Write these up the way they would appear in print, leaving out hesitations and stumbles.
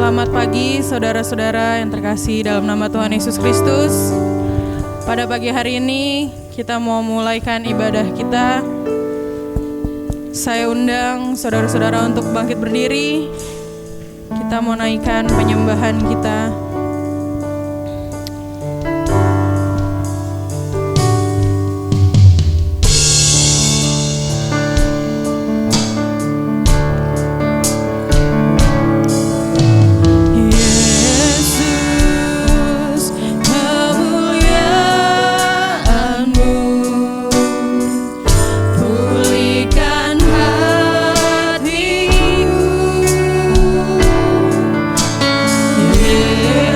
Selamat pagi saudara-saudara yang terkasih dalam nama Tuhan Yesus Kristus. Pada pagi hari ini kita mau mulaikan ibadah kita. Saya undang saudara-saudara untuk bangkit berdiri. Kita mau naikkan penyembahan kita. Yeah.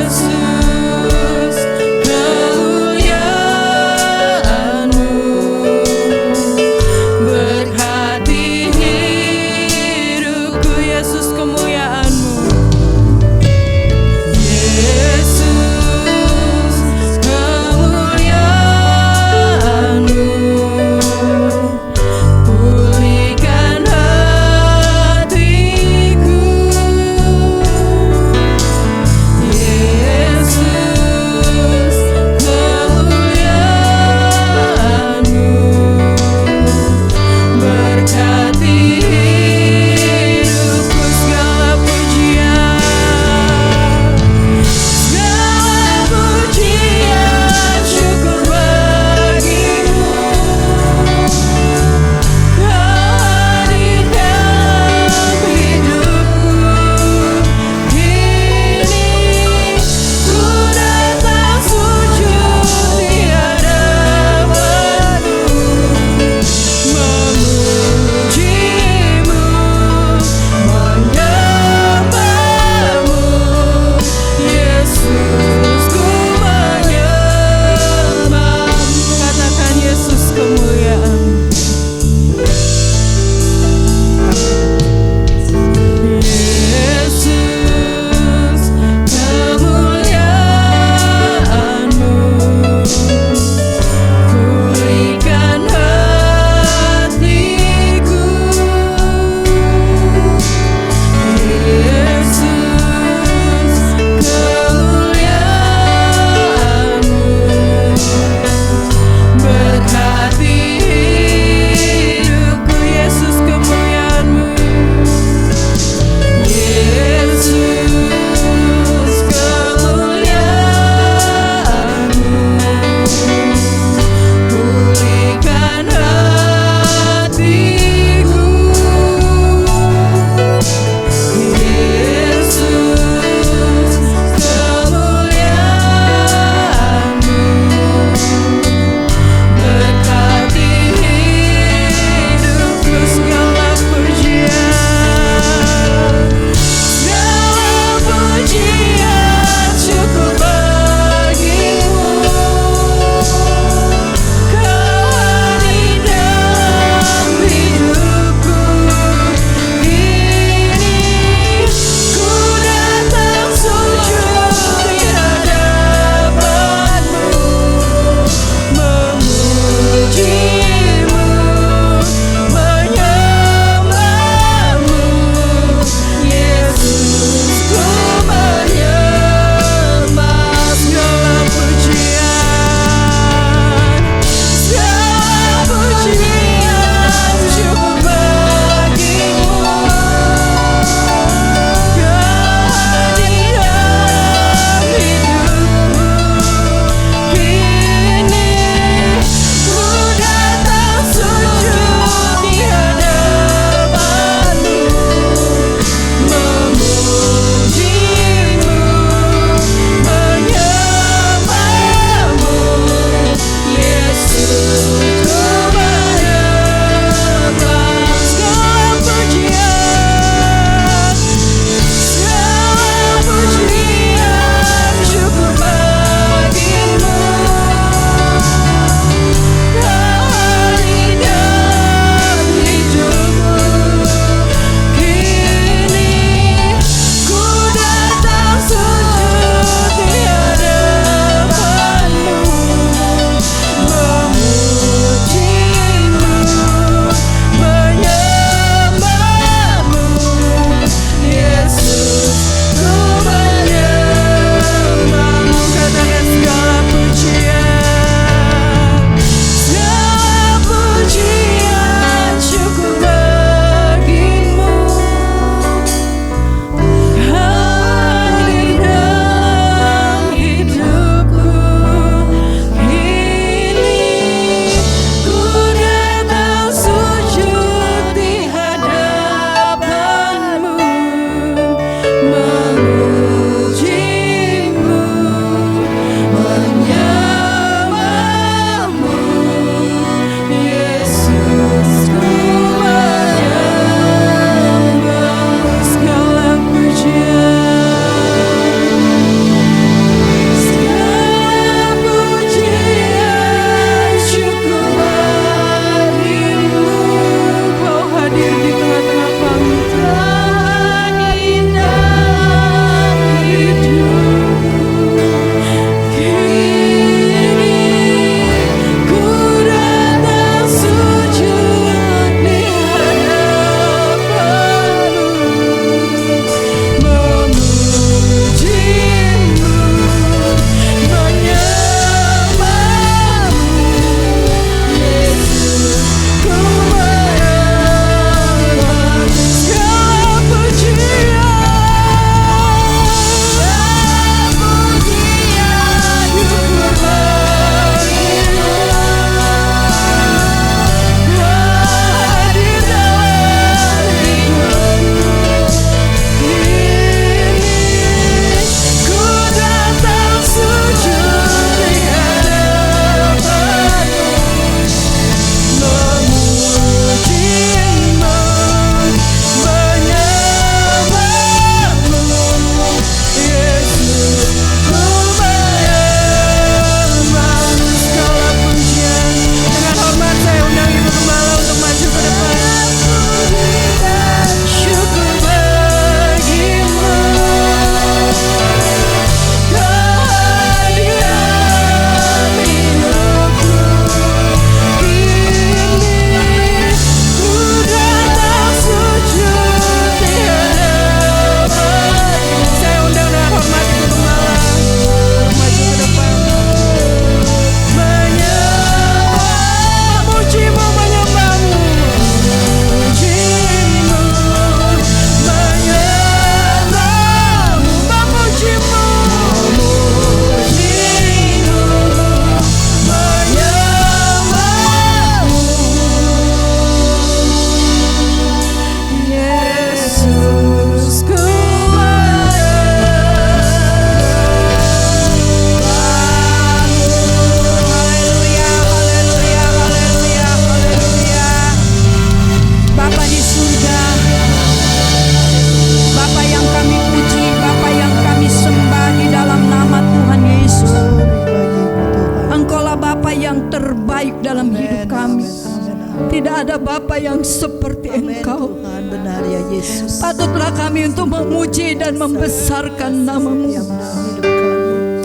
ada Bapa yang seperti Engkau. Tuhan, benar ya Yesus. Patutlah kami untuk memuji dan membesarkan nama-Mu.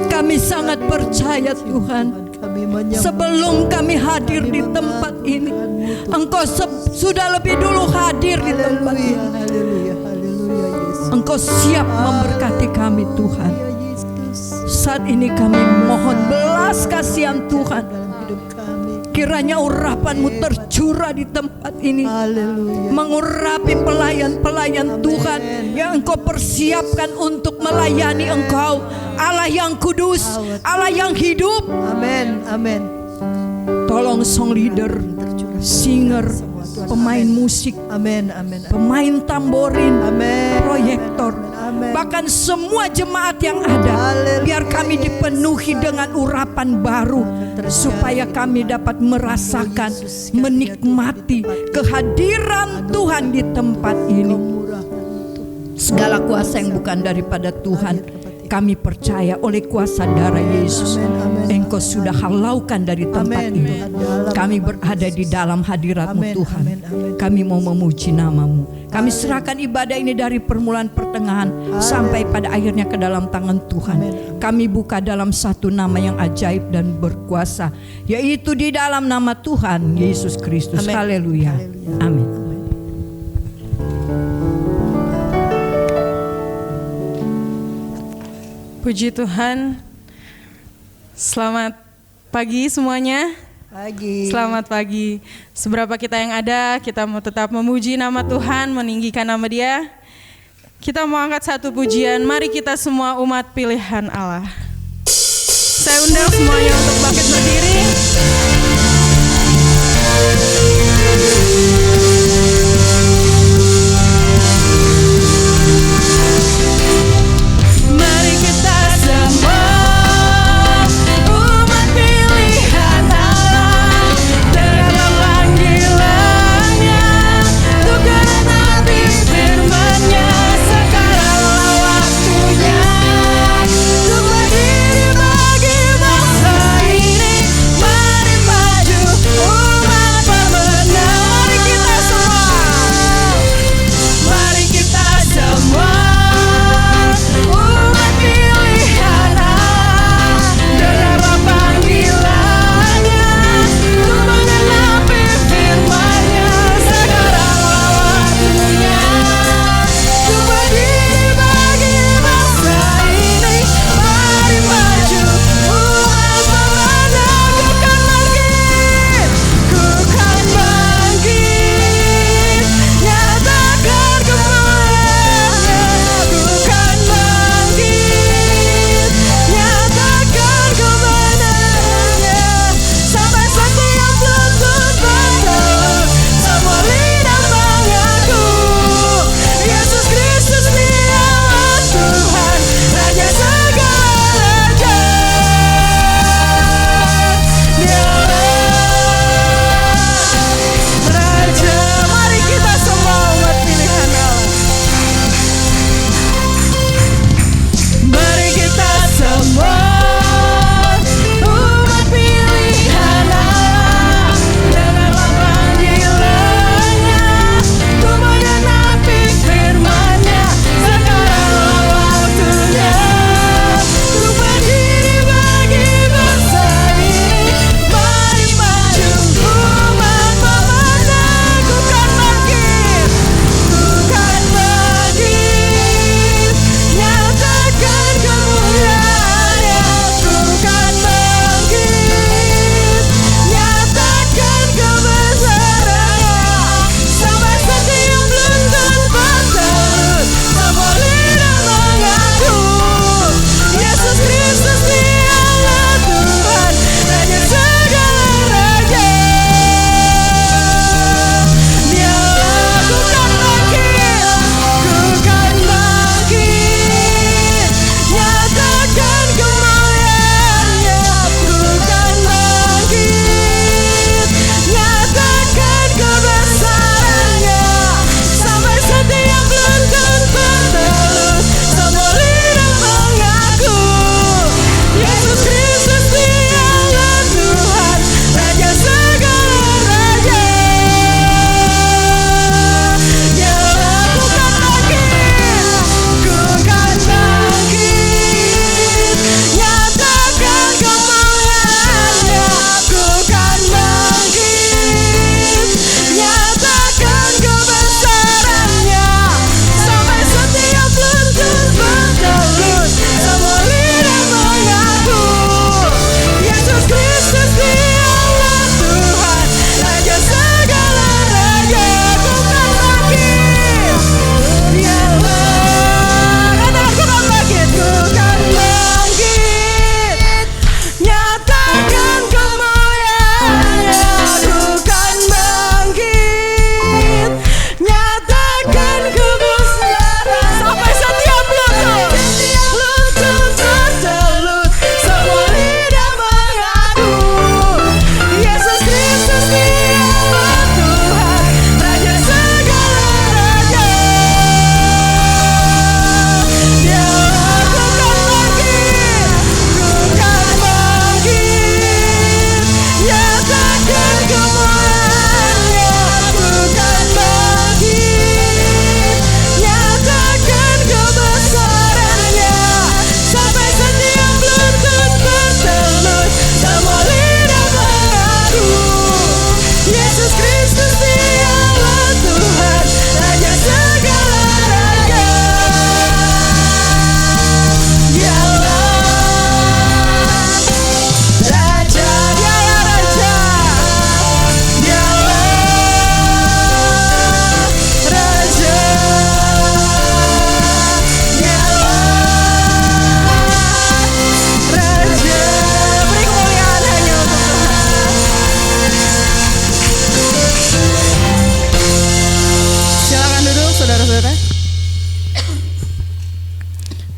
Kami sangat percaya Tuhan, sebelum kami hadir di tempat ini, Engkau sudah lebih dulu hadir di tempat ini. Engkau siap memberkati kami Tuhan. Saat ini kami mohon belas kasihan Tuhan, kiranya urapan-Mu tercurah di tempat ini, mengurapi pelayan-pelayan Tuhan yang Engkau persiapkan untuk melayani Engkau, Allah yang kudus, Allah yang hidup. Amin, amin. Tolong song leader, singer, pemain musik, amin, amin, pemain tamborin, amin, proyektor, bahkan semua jemaat yang ada, biar kami dipenuhi dengan urapan baru, supaya kami dapat merasakan, menikmati kehadiran Tuhan di tempat ini. Segala kuasa yang bukan daripada Tuhan, kami percaya oleh kuasa darah Yesus, Engkau sudah halaukan dari tempat ini. Kami berada di dalam hadirat-Mu Tuhan. Kami mau memuji nama-Mu. Kami serahkan ibadah ini dari permulaan pertengahan sampai pada akhirnya ke dalam tangan Tuhan. Kami buka dalam satu nama yang ajaib dan berkuasa, yaitu di dalam nama Tuhan Yesus Kristus. Haleluya. Amin. Puji Tuhan. Selamat pagi semuanya. Pagi. Selamat pagi. Seberapa kita yang ada, kita mau tetap memuji nama Tuhan, meninggikan nama Dia. Kita mau angkat satu pujian. Mari kita semua umat pilihan Allah. Saya undang semuanya untuk bangkit berdiri. Mari kita semua umat pilihan Allah, dalam panggilannya, untuk genapi firman-Nya. Sekaranglah waktunya untuk berdiri bagi bangsa ini. Mari maju umat pemenang.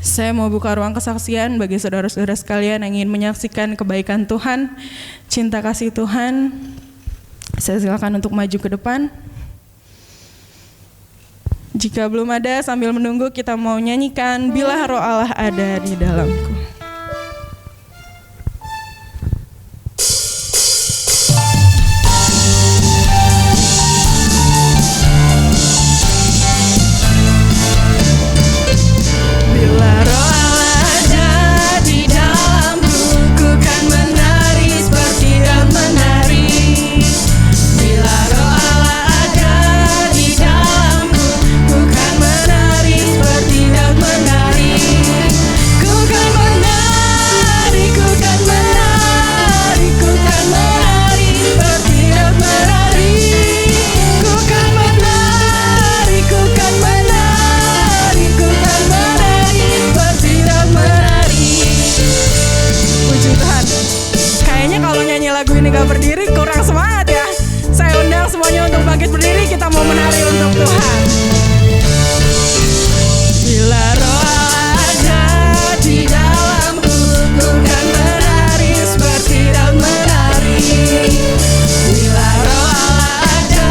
Saya mau buka ruang kesaksian bagi saudara-saudara sekalian yang ingin menyaksikan kebaikan Tuhan, cinta kasih Tuhan. Saya silakan untuk maju ke depan. Jika belum ada, sambil menunggu kita mau nyanyikan Bila Roh Allah Ada di Dalamku. Bila Roh Allah ada di dalamku, ku kan menari seperti dan menari. Bila Roh Allah ada di dalamku, ku kan menari seperti dan menari. Ku kan menari, ku kan menari, ku kan menari seperti dan menari. Ku kan menari, ku kan menari, ku kan menari seperti dan menari. Puji Tuhan. Kayaknya kalau nyanyi lagu ini gak berdiri kurang semangat ya. Saya undang semuanya untuk bangkit berdiri, kita mau menari untuk Tuhan. Bila Roh Allah ada di dalamku, ku kan menari seperti dan menari. Bila Roh Allah ada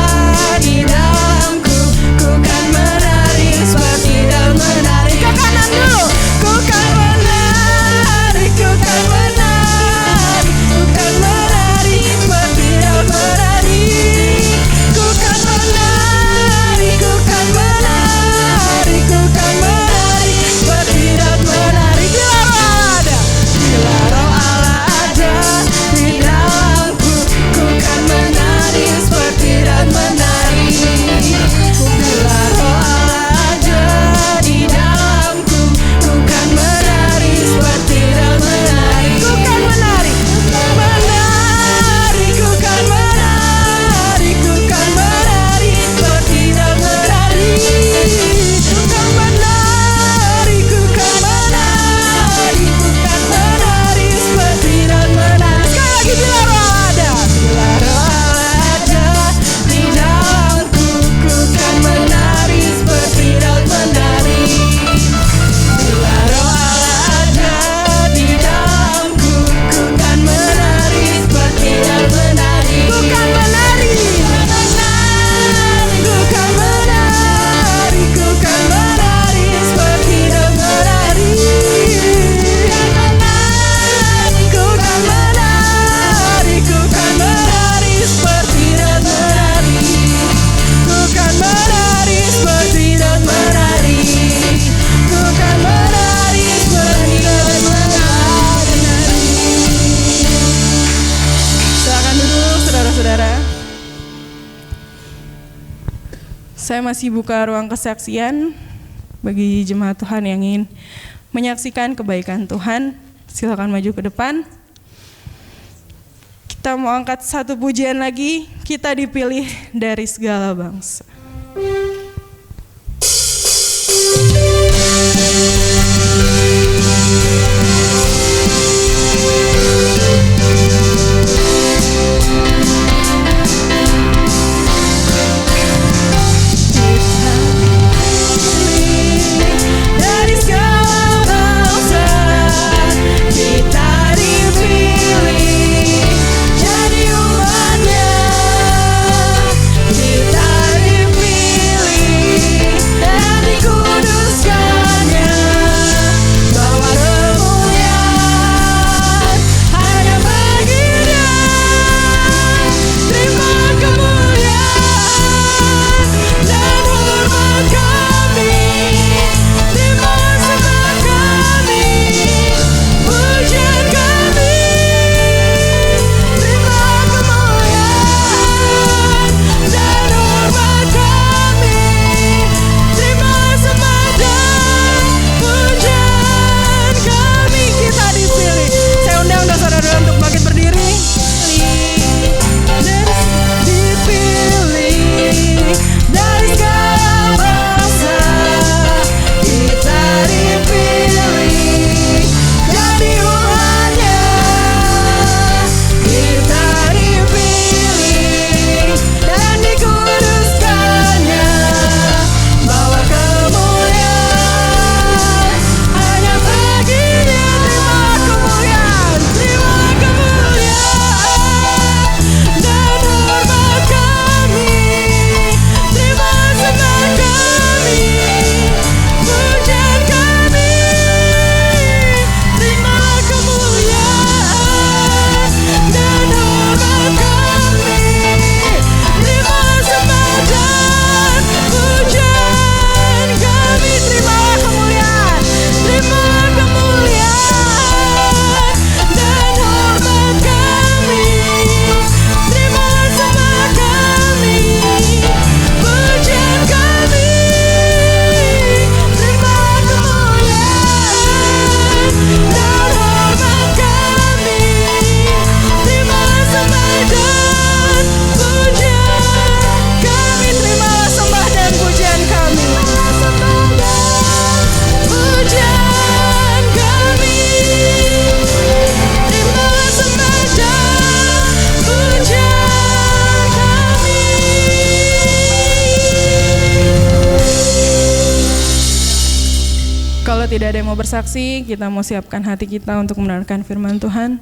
di dalamku, ku kan menari seperti dan menari. Ke kanan dulu. Ku kan menari, ku kan menari, ku kan menari seperti dan menari. Ku kan menari, ku kan menari, ku kan menari seperti dan menari. Bila Roh Allah ada di dalamku, ku kan menari seperti dan menari. Bila Roh Allah ada di dalamku, ku kan menari seperti dan menari. Ku kan menari, menari, ku kan menari, ku kan menari seperti dan menari. Ku kan menari, ku kan menari, ku kan menari seperti dan menari. Sekali lagi, bila Roh ada, bila Roh Allah ada di dalamku, ku kan menari seperti dan menari. Bila Roh Allah ada di dalamku, ku kan menari seperti dan menari. Ku kan menari, menari, ku kan menari, ku kan menari seperti dan menari. Ku kan menari, ku kan menari seperti dan menari. Ku kan menari seperti dan menari. Ku kan menari seperti dan menari. Silakan duduk saudara-saudara. Saya masih buka ruang kesaksian bagi jemaat Tuhan yang ingin menyaksikan kebaikan Tuhan. Silakan maju ke depan. Kita mau angkat satu pujian lagi. Kita dipilih dari segala bangsa. Dari segala bangsa, kita dipilih jadi umatnya. Kita dipilih tidak ada yang mau bersaksi, kita mau siapkan hati kita untuk mendengarkan firman Tuhan.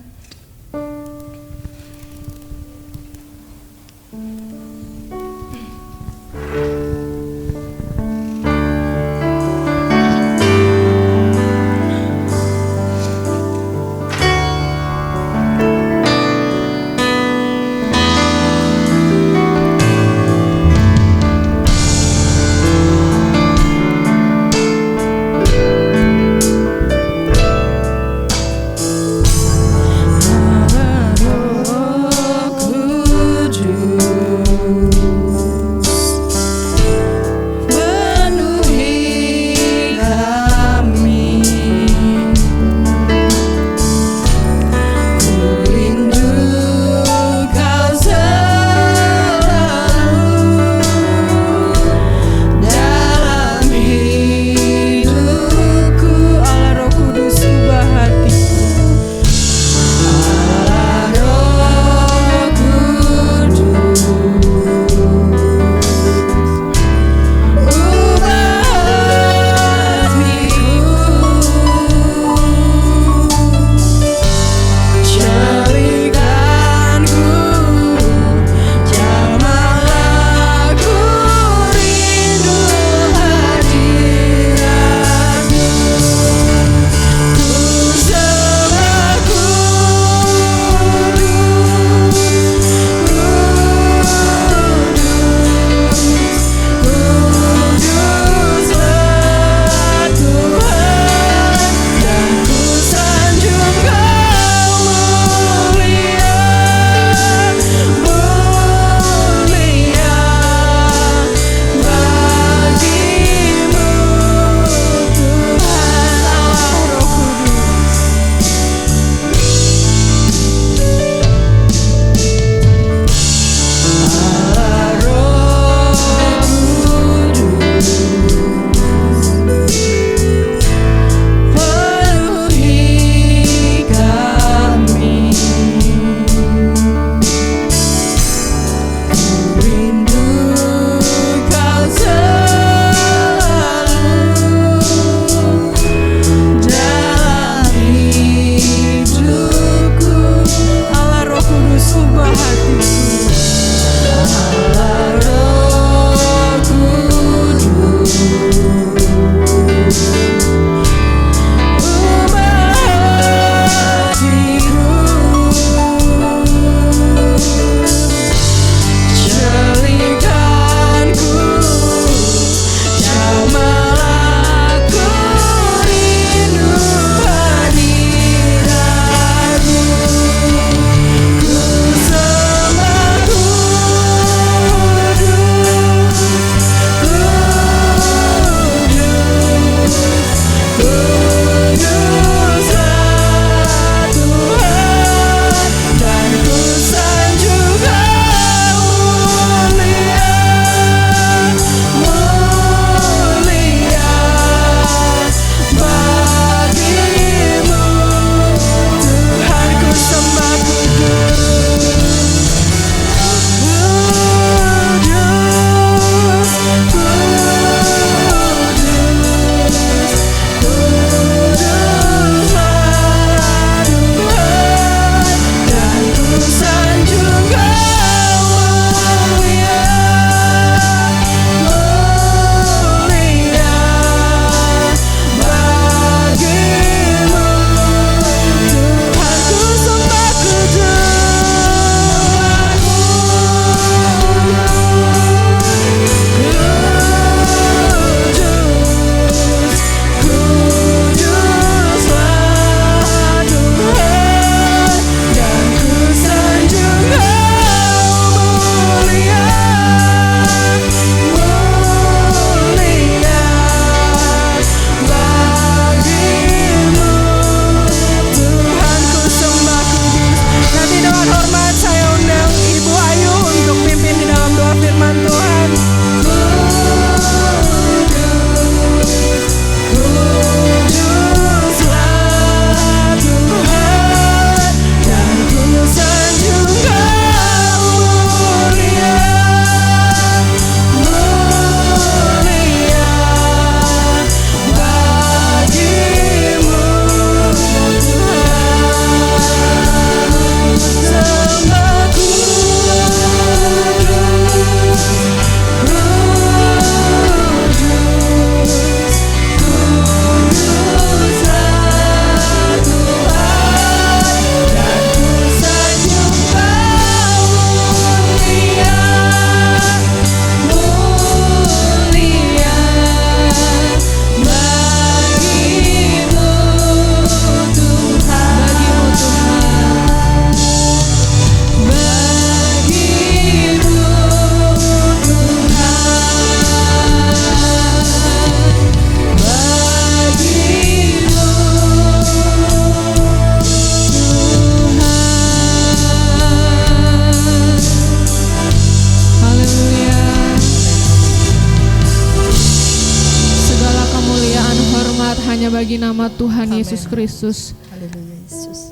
nama Tuhan Yesus Kristus. Haleluya Yesus.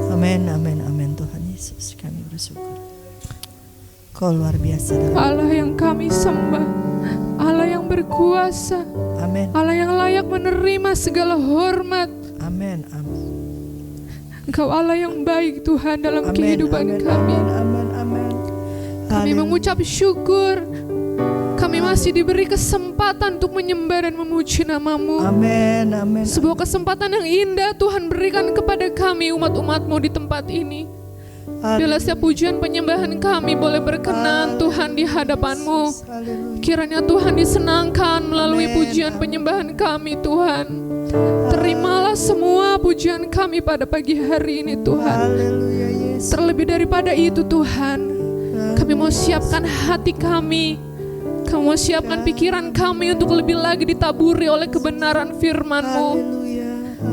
Amin, amin, amin Tuhan Yesus. Kami bersyukur. Kau luar biasa dalam. Allah yang kami sembah, Allah yang berkuasa, Amin, Allah yang layak menerima segala hormat. amin, amin. Engkau Allah yang baik Tuhan dalam Amin, kehidupan amin, kami. amin, amin. Kami Haleluya. mengucap syukur. Kami masih diberi kesempatan untuk menyembah dan memuji nama-Mu. Amin, amin. Sebuah kesempatan yang indah Tuhan berikan kepada kami umat-umat-Mu di tempat ini. Bila setiap pujian penyembahan kami boleh berkenan Tuhan di hadapan-Mu. Haleluya. Kiranya Tuhan disenangkan melalui pujian penyembahan kami Tuhan. Terimalah semua pujian kami pada pagi hari ini Tuhan. Haleluya Yesus. Terlebih daripada itu Tuhan, kami mau siapkan hati kami. Kami mau siapkan pikiran kami untuk lebih lagi ditaburi oleh kebenaran firman-Mu. Haleluya.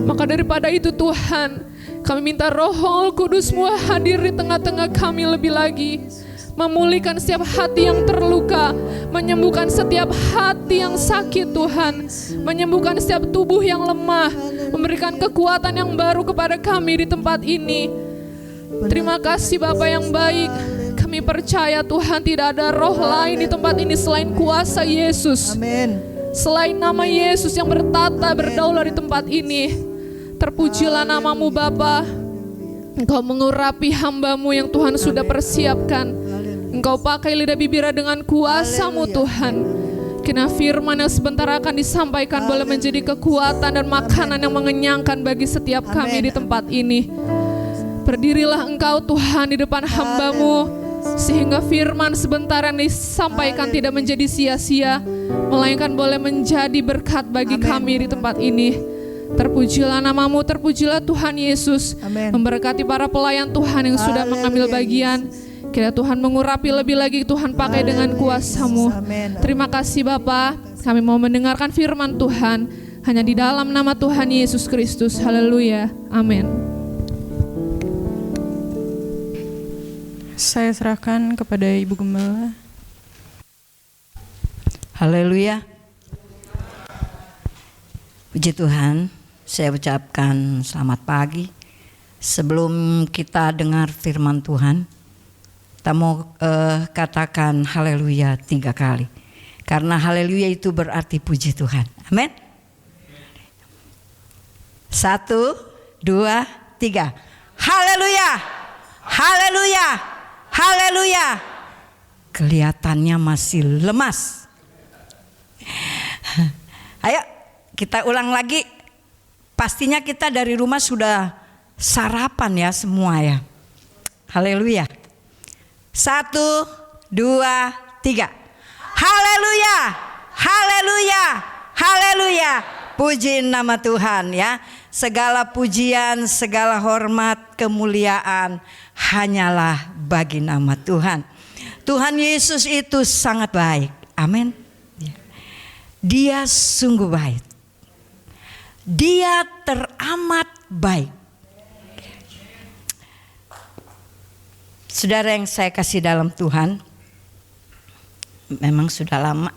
Maka daripada itu Tuhan, kami minta Roh Kudus-Mu hadir di tengah-tengah kami lebih lagi. Memulihkan setiap hati yang terluka, menyembuhkan setiap hati yang sakit Tuhan, menyembuhkan setiap tubuh yang lemah, memberikan kekuatan yang baru kepada kami di tempat ini. Terima kasih Bapa yang baik. Kami percaya Tuhan tidak ada roh lain di tempat ini selain kuasa Yesus. Amin. Selain nama Yesus yang bertata berdaulat di tempat ini. Terpujilah nama-Mu Bapa. Engkau mengurapi hamba-Mu yang Tuhan sudah persiapkan. Engkau pakai lidah bibirnya dengan kuasa-Mu Tuhan. Kena firman yang sebentar akan disampaikan boleh menjadi kekuatan dan makanan yang mengenyangkan bagi setiap kami di tempat ini. Berdirilah Engkau Tuhan di depan hamba-Mu, sehingga firman sebentar yang disampaikan tidak menjadi sia-sia, melainkan boleh menjadi berkat bagi kami di tempat ini. Terpujilah nama-Mu, terpujilah Tuhan Yesus. Amin. Memberkati para pelayan Tuhan yang sudah mengambil bagian. Kiranya Tuhan mengurapi lebih lagi, Tuhan pakai dengan kuasa-Mu. Amin. Terima kasih Bapa. Kami mau mendengarkan firman Tuhan hanya di dalam nama Tuhan Yesus Kristus. Haleluya. Amin. Saya serahkan kepada Ibu Gembala. Haleluya. Puji Tuhan, saya ucapkan selamat pagi. Sebelum kita dengar firman Tuhan, kita mau katakan haleluya 3 kali. Karena haleluya itu berarti puji Tuhan. Amin. 1, 2, 3. Haleluya. Haleluya. Haleluya. Kelihatannya masih lemas. Ayo kita ulang lagi. Pastinya kita dari rumah sudah sarapan ya semua ya. Haleluya. 1, 2, 3. Haleluya. Haleluya. Haleluya. Puji nama Tuhan ya. Segala pujian, segala hormat, kemuliaan hanyalah bagi nama Tuhan. Tuhan Yesus itu sangat baik. Amin. Dia sungguh baik. Dia teramat baik. Saudara yang saya kasih dalam Tuhan, memang sudah lama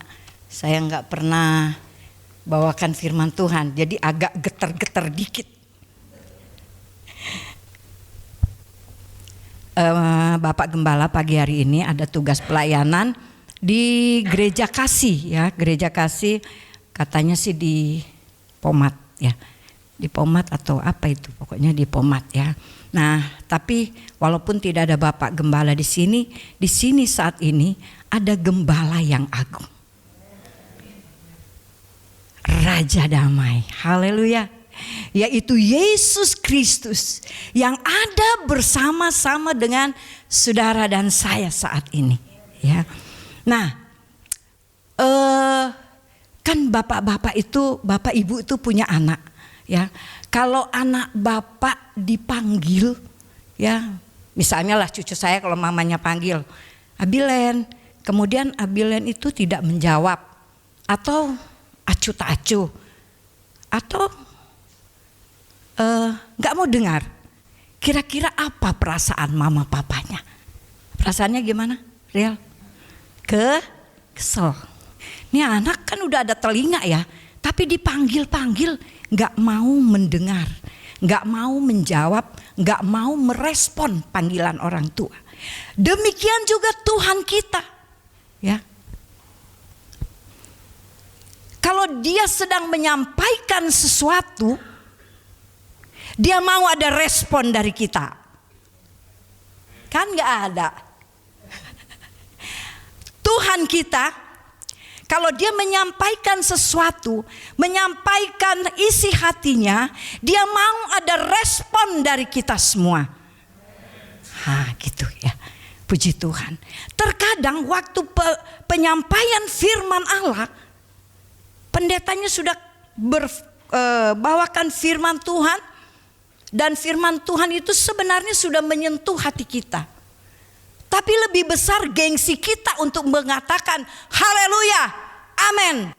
saya nggak pernah bawakan firman Tuhan, jadi agak getar-getar dikit. Bapak Gembala pagi hari ini ada tugas pelayanan di Gereja Kasih ya, Gereja Kasih katanya sih di Pomat ya, di Pomat atau apa itu, pokoknya di Pomat ya. Nah, tapi walaupun tidak ada Bapak Gembala di sini saat ini ada Gembala yang agung. Raja damai, haleluya, yaitu Yesus Kristus yang ada bersama-sama dengan saudara dan saya saat ini ya. Nah, kan bapak-bapak itu, bapak ibu itu punya anak ya. Kalau anak bapak dipanggil ya, misalnya lah cucu saya kalau mamanya panggil Abilen, kemudian Abilen itu tidak menjawab atau acuh tak acuh atau nggak mau dengar, kira-kira apa perasaan mama papanya? Perasaannya gimana? Real? Kesel. Ini anak kan udah ada telinga ya, tapi Tapi dipanggil-panggil gak mau mendengar, gak mau menjawab, gak mau merespon panggilan orang tua. Demikian juga Tuhan kita, ya. Kalau dia sedang menyampaikan sesuatu, dia mau ada respon dari kita. Kan gak ada. Tuhan kita, kalau dia menyampaikan sesuatu, menyampaikan isi hatinya, dia mau ada respon dari kita semua. Gitu ya. Puji Tuhan. Terkadang waktu penyampaian firman Allah, pendetanya sudah bawakan firman Tuhan, dan firman Tuhan itu sebenarnya sudah menyentuh hati kita. Tapi lebih besar gengsi kita untuk mengatakan haleluya, amin.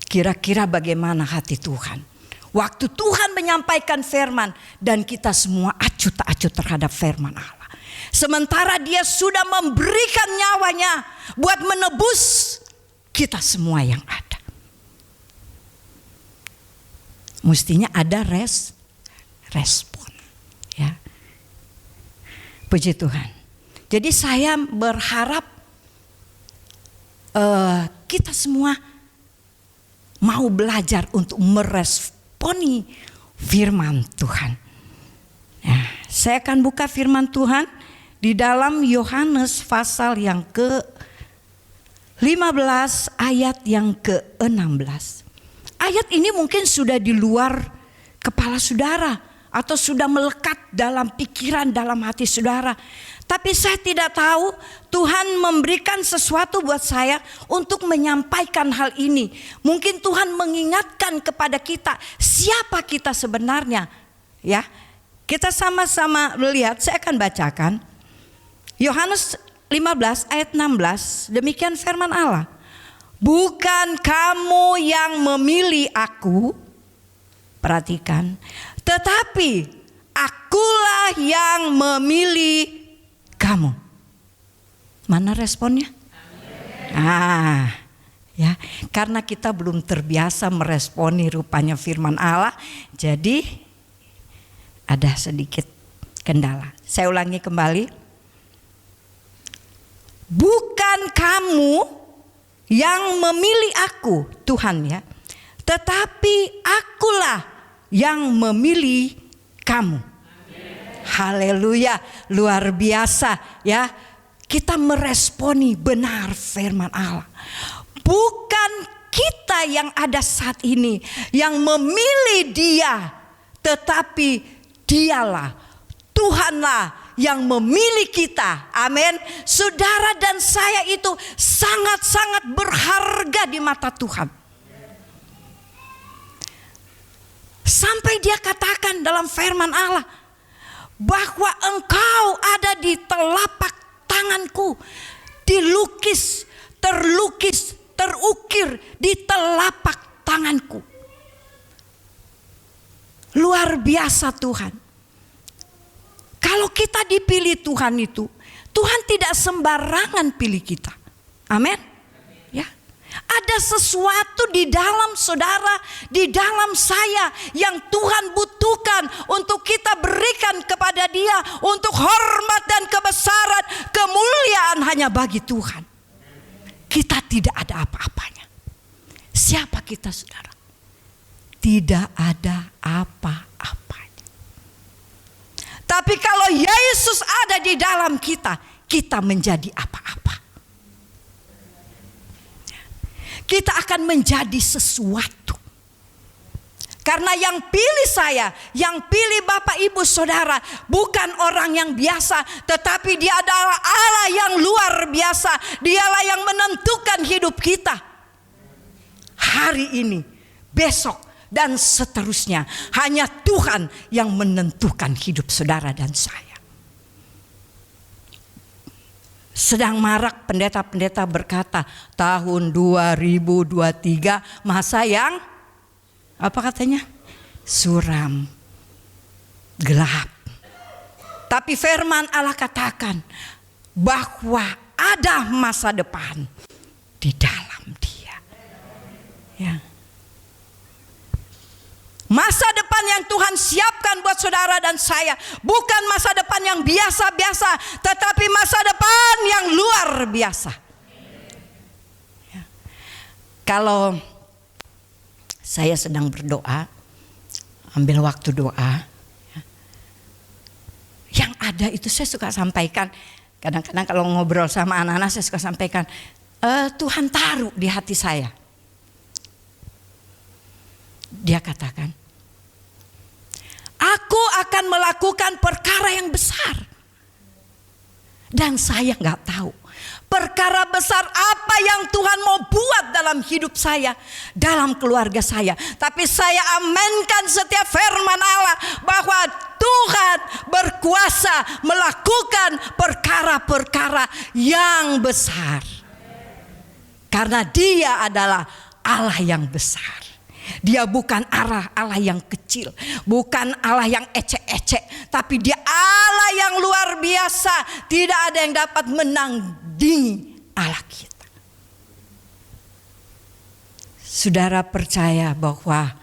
Kira-kira bagaimana hati Tuhan waktu Tuhan menyampaikan firman dan kita semua acuh tak acuh terhadap firman Allah. Sementara dia sudah memberikan nyawanya buat menebus kita semua yang ada. Mestinya ada respon, ya. Puji Tuhan. Jadi saya berharap kita semua mau belajar untuk meresponi firman Tuhan. Nah, saya akan buka firman Tuhan di dalam Yohanes pasal yang ke-15 ayat yang ke-16. Ayat ini mungkin sudah di luar kepala saudara atau sudah melekat dalam pikiran, dalam hati saudara. Tapi saya tidak tahu, Tuhan memberikan sesuatu buat saya untuk menyampaikan hal ini. Mungkin Tuhan mengingatkan kepada kita siapa kita sebenarnya, ya. Kita sama-sama melihat, saya akan bacakan Yohanes 15 ayat 16. Demikian firman Allah. Bukan kamu yang memilih aku, perhatikan, tetapi akulah yang memilih kamu. Mana responnya? Ya, karena kita belum terbiasa meresponi rupanya firman Allah, jadi ada sedikit kendala. Saya ulangi kembali. Bukan kamu yang memilih aku, Tuhan ya, tetapi akulah yang memilih kamu. Haleluya, luar biasa ya. Kita meresponi benar firman Allah. Bukan kita yang ada saat ini yang memilih dia, tetapi dialah, Tuhanlah yang memilih kita. Amin. Saudara dan saya itu sangat-sangat berharga di mata Tuhan. Sampai dia katakan dalam firman Allah bahwa engkau ada di telapak tanganku, dilukis, terlukis, terukir di telapak tanganku. Luar biasa Tuhan. Kalau kita dipilih Tuhan itu, Tuhan tidak sembarangan pilih kita. Amin. Ya. Ada sesuatu di dalam saudara, di dalam saya yang Tuhan butuhkan untuk kita berikan kepada Dia, untuk hormat dan kebesaran, kemuliaan hanya bagi Tuhan. Kita tidak ada apa-apanya. Siapa kita saudara? Tidak ada apa-apanya. Tapi kalau Yesus ada di dalam kita, kita menjadi apa-apa. Kita akan menjadi sesuatu. Karena yang pilih saya, yang pilih Bapak Ibu Saudara, bukan orang yang biasa, tetapi Dia adalah Allah yang luar biasa. Dialah yang menentukan hidup kita. Hari ini, besok, dan seterusnya. Hanya Tuhan yang menentukan hidup saudara dan saya. Sedang marak pendeta-pendeta berkata, tahun 2023 masa yang apa katanya? Suram, gelap. Tapi firman Allah katakan bahwa ada masa depan di dalam Dia. Ya. Masa depan yang Tuhan siapkan buat saudara dan saya bukan masa depan yang biasa-biasa, tetapi masa depan yang luar biasa. Ya. Kalau saya sedang berdoa, ambil waktu doa, ya. Yang ada itu saya suka sampaikan. Kadang-kadang kalau ngobrol sama anak-anak saya suka sampaikan, Tuhan taruh di hati saya. Dia katakan, aku akan melakukan perkara yang besar. Dan saya gak tahu perkara besar apa yang Tuhan mau buat dalam hidup saya, dalam keluarga saya. Tapi saya amenkan setiap firman Allah bahwa Tuhan berkuasa melakukan perkara-perkara yang besar. Karena Dia adalah Allah yang besar. Dia bukan Allah yang kecil, bukan Allah yang ecek-ecek, tapi Dia Allah yang luar biasa. Tidak ada yang dapat menandingi Allah kita. Saudara percaya bahwa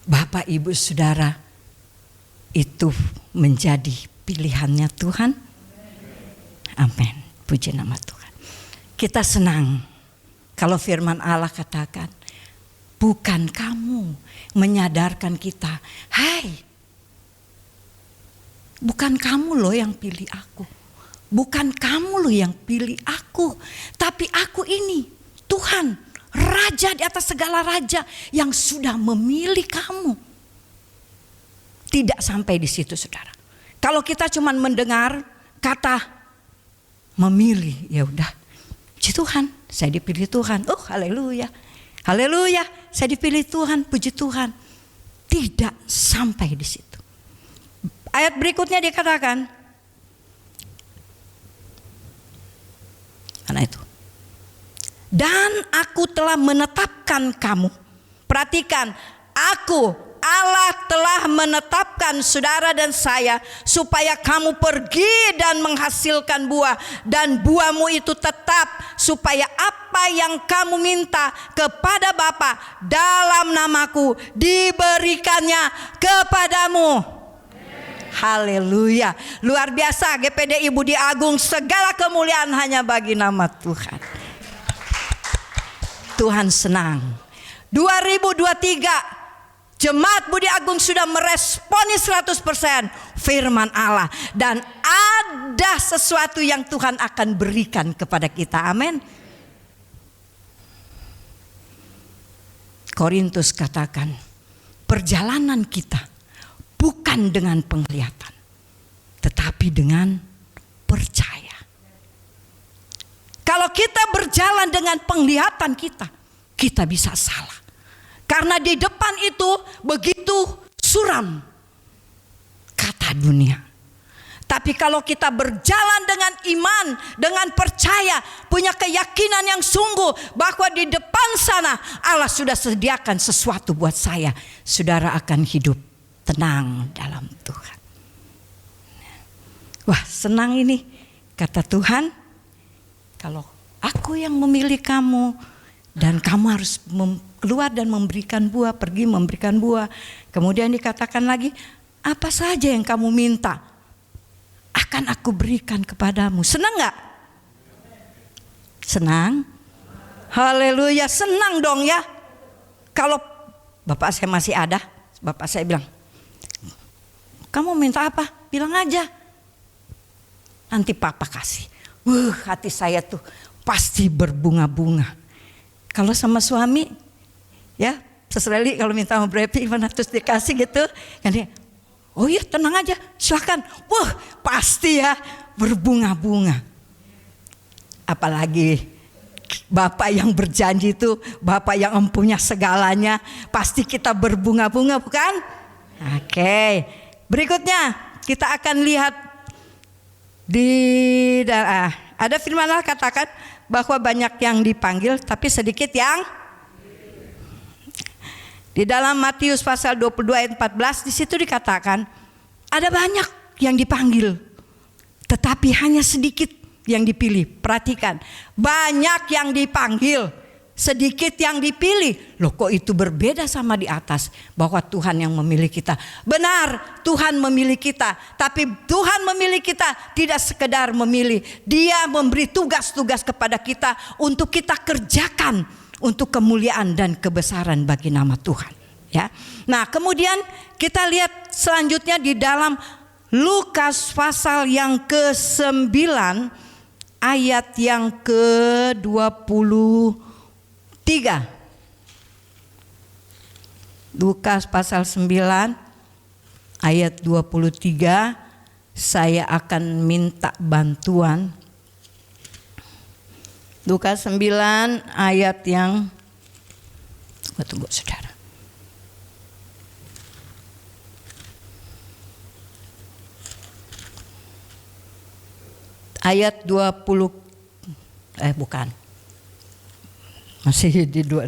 Bapak Ibu Saudara itu menjadi pilihannya Tuhan? Amin. Puji nama Tuhan. Kita senang kalau firman Allah katakan, bukan kamu menyadarkan kita, hai, bukan kamu loh yang pilih aku, bukan kamu loh yang pilih aku, tapi aku ini Tuhan, Raja di atas segala raja yang sudah memilih kamu. Tidak sampai di situ, saudara. Kalau kita cuma mendengar kata memilih, ya udah, puji Tuhan, saya dipilih Tuhan, oh haleluya. Haleluya, saya dipilih Tuhan, puji Tuhan. Tidak sampai di situ. Ayat berikutnya dikatakan, mana itu? Dan aku telah menetapkan kamu. Perhatikan, aku Allah telah menetapkan saudara dan saya supaya kamu pergi dan menghasilkan buah, dan buahmu itu tetap, supaya apa yang kamu minta kepada Bapa dalam namaku diberikannya kepadamu. Haleluya, luar biasa. GPD Ibu Di Agung, segala kemuliaan hanya bagi nama Tuhan. Tuhan senang. 2023 Jemaat Budi Agung sudah meresponi 100% firman Allah, dan ada sesuatu yang Tuhan akan berikan kepada kita. Amin. Korintus katakan, perjalanan kita bukan dengan penglihatan, tetapi dengan percaya. Kalau kita berjalan dengan penglihatan kita bisa salah. Karena di depan itu begitu suram kata dunia. Tapi kalau kita berjalan dengan iman, dengan percaya, punya keyakinan yang sungguh bahwa di depan sana Allah sudah sediakan sesuatu buat saya, saudara akan hidup tenang dalam Tuhan. Wah, senang ini, kata Tuhan. Kalau aku yang memilih kamu, dan kamu harus keluar dan memberikan buah, pergi memberikan buah. Kemudian dikatakan lagi, apa saja yang kamu minta akan aku berikan kepadamu. Senang gak? Senang? Haleluya, senang dong ya. Kalau bapak saya masih ada, bapak saya bilang, kamu minta apa? Bilang aja, nanti papa kasih. Hati saya tuh pasti berbunga-bunga. Kalau sama suami, ya sesekali kalau minta mau berapa gimana terus dikasih gitu, kan dia, oh iya tenang aja, silakan. Wah pasti ya berbunga-bunga. Apalagi Bapak yang berjanji itu, Bapak yang empunya segalanya, pasti kita berbunga-bunga, bukan? Oke, berikutnya kita akan lihat ada firman Allah katakan bahwa banyak yang dipanggil tapi sedikit yang. Di dalam Matius pasal 22 ayat 14 di situ dikatakan ada banyak yang dipanggil tetapi hanya sedikit yang dipilih. Perhatikan, banyak yang dipanggil, sedikit yang dipilih. Loh kok itu berbeda sama di atas? Bahwa Tuhan yang memilih kita. Benar, Tuhan memilih kita. Tapi Tuhan memilih kita tidak sekedar memilih. Dia memberi tugas-tugas kepada kita untuk kita kerjakan untuk kemuliaan dan kebesaran bagi nama Tuhan. Ya. Nah, kemudian kita lihat selanjutnya di dalam Lukas pasal yang ke-9 ayat yang ke-23. Lukas pasal 9 ayat 23. Saya akan minta bantuan. Lukas 9 ayat yang tunggu saudara. Ayat 20 bukan. Masih di 8.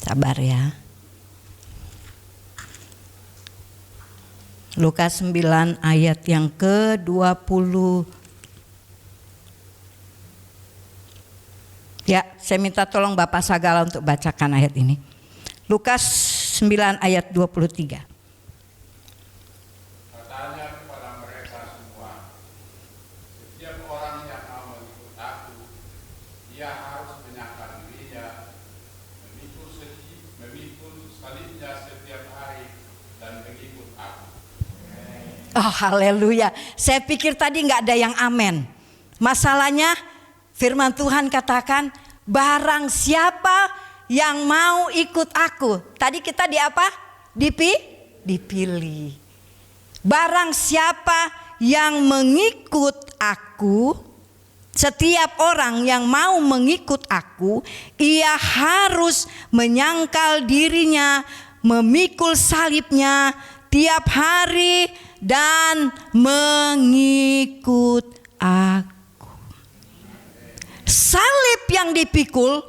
Sabar ya. Lukas 9 ayat yang ke-20. Ya, saya minta tolong Bapak Sagala untuk bacakan ayat ini. Lukas 9 ayat 23. Oh haleluya. Saya pikir tadi gak ada yang amen. Masalahnya firman Tuhan katakan, barang siapa yang mau ikut aku. Tadi kita di apa? Dipilih. Barang siapa yang mengikut aku, setiap orang yang mau mengikut aku, ia harus menyangkal dirinya, memikul salibnya tiap hari dan mengikut aku. Salib yang dipikul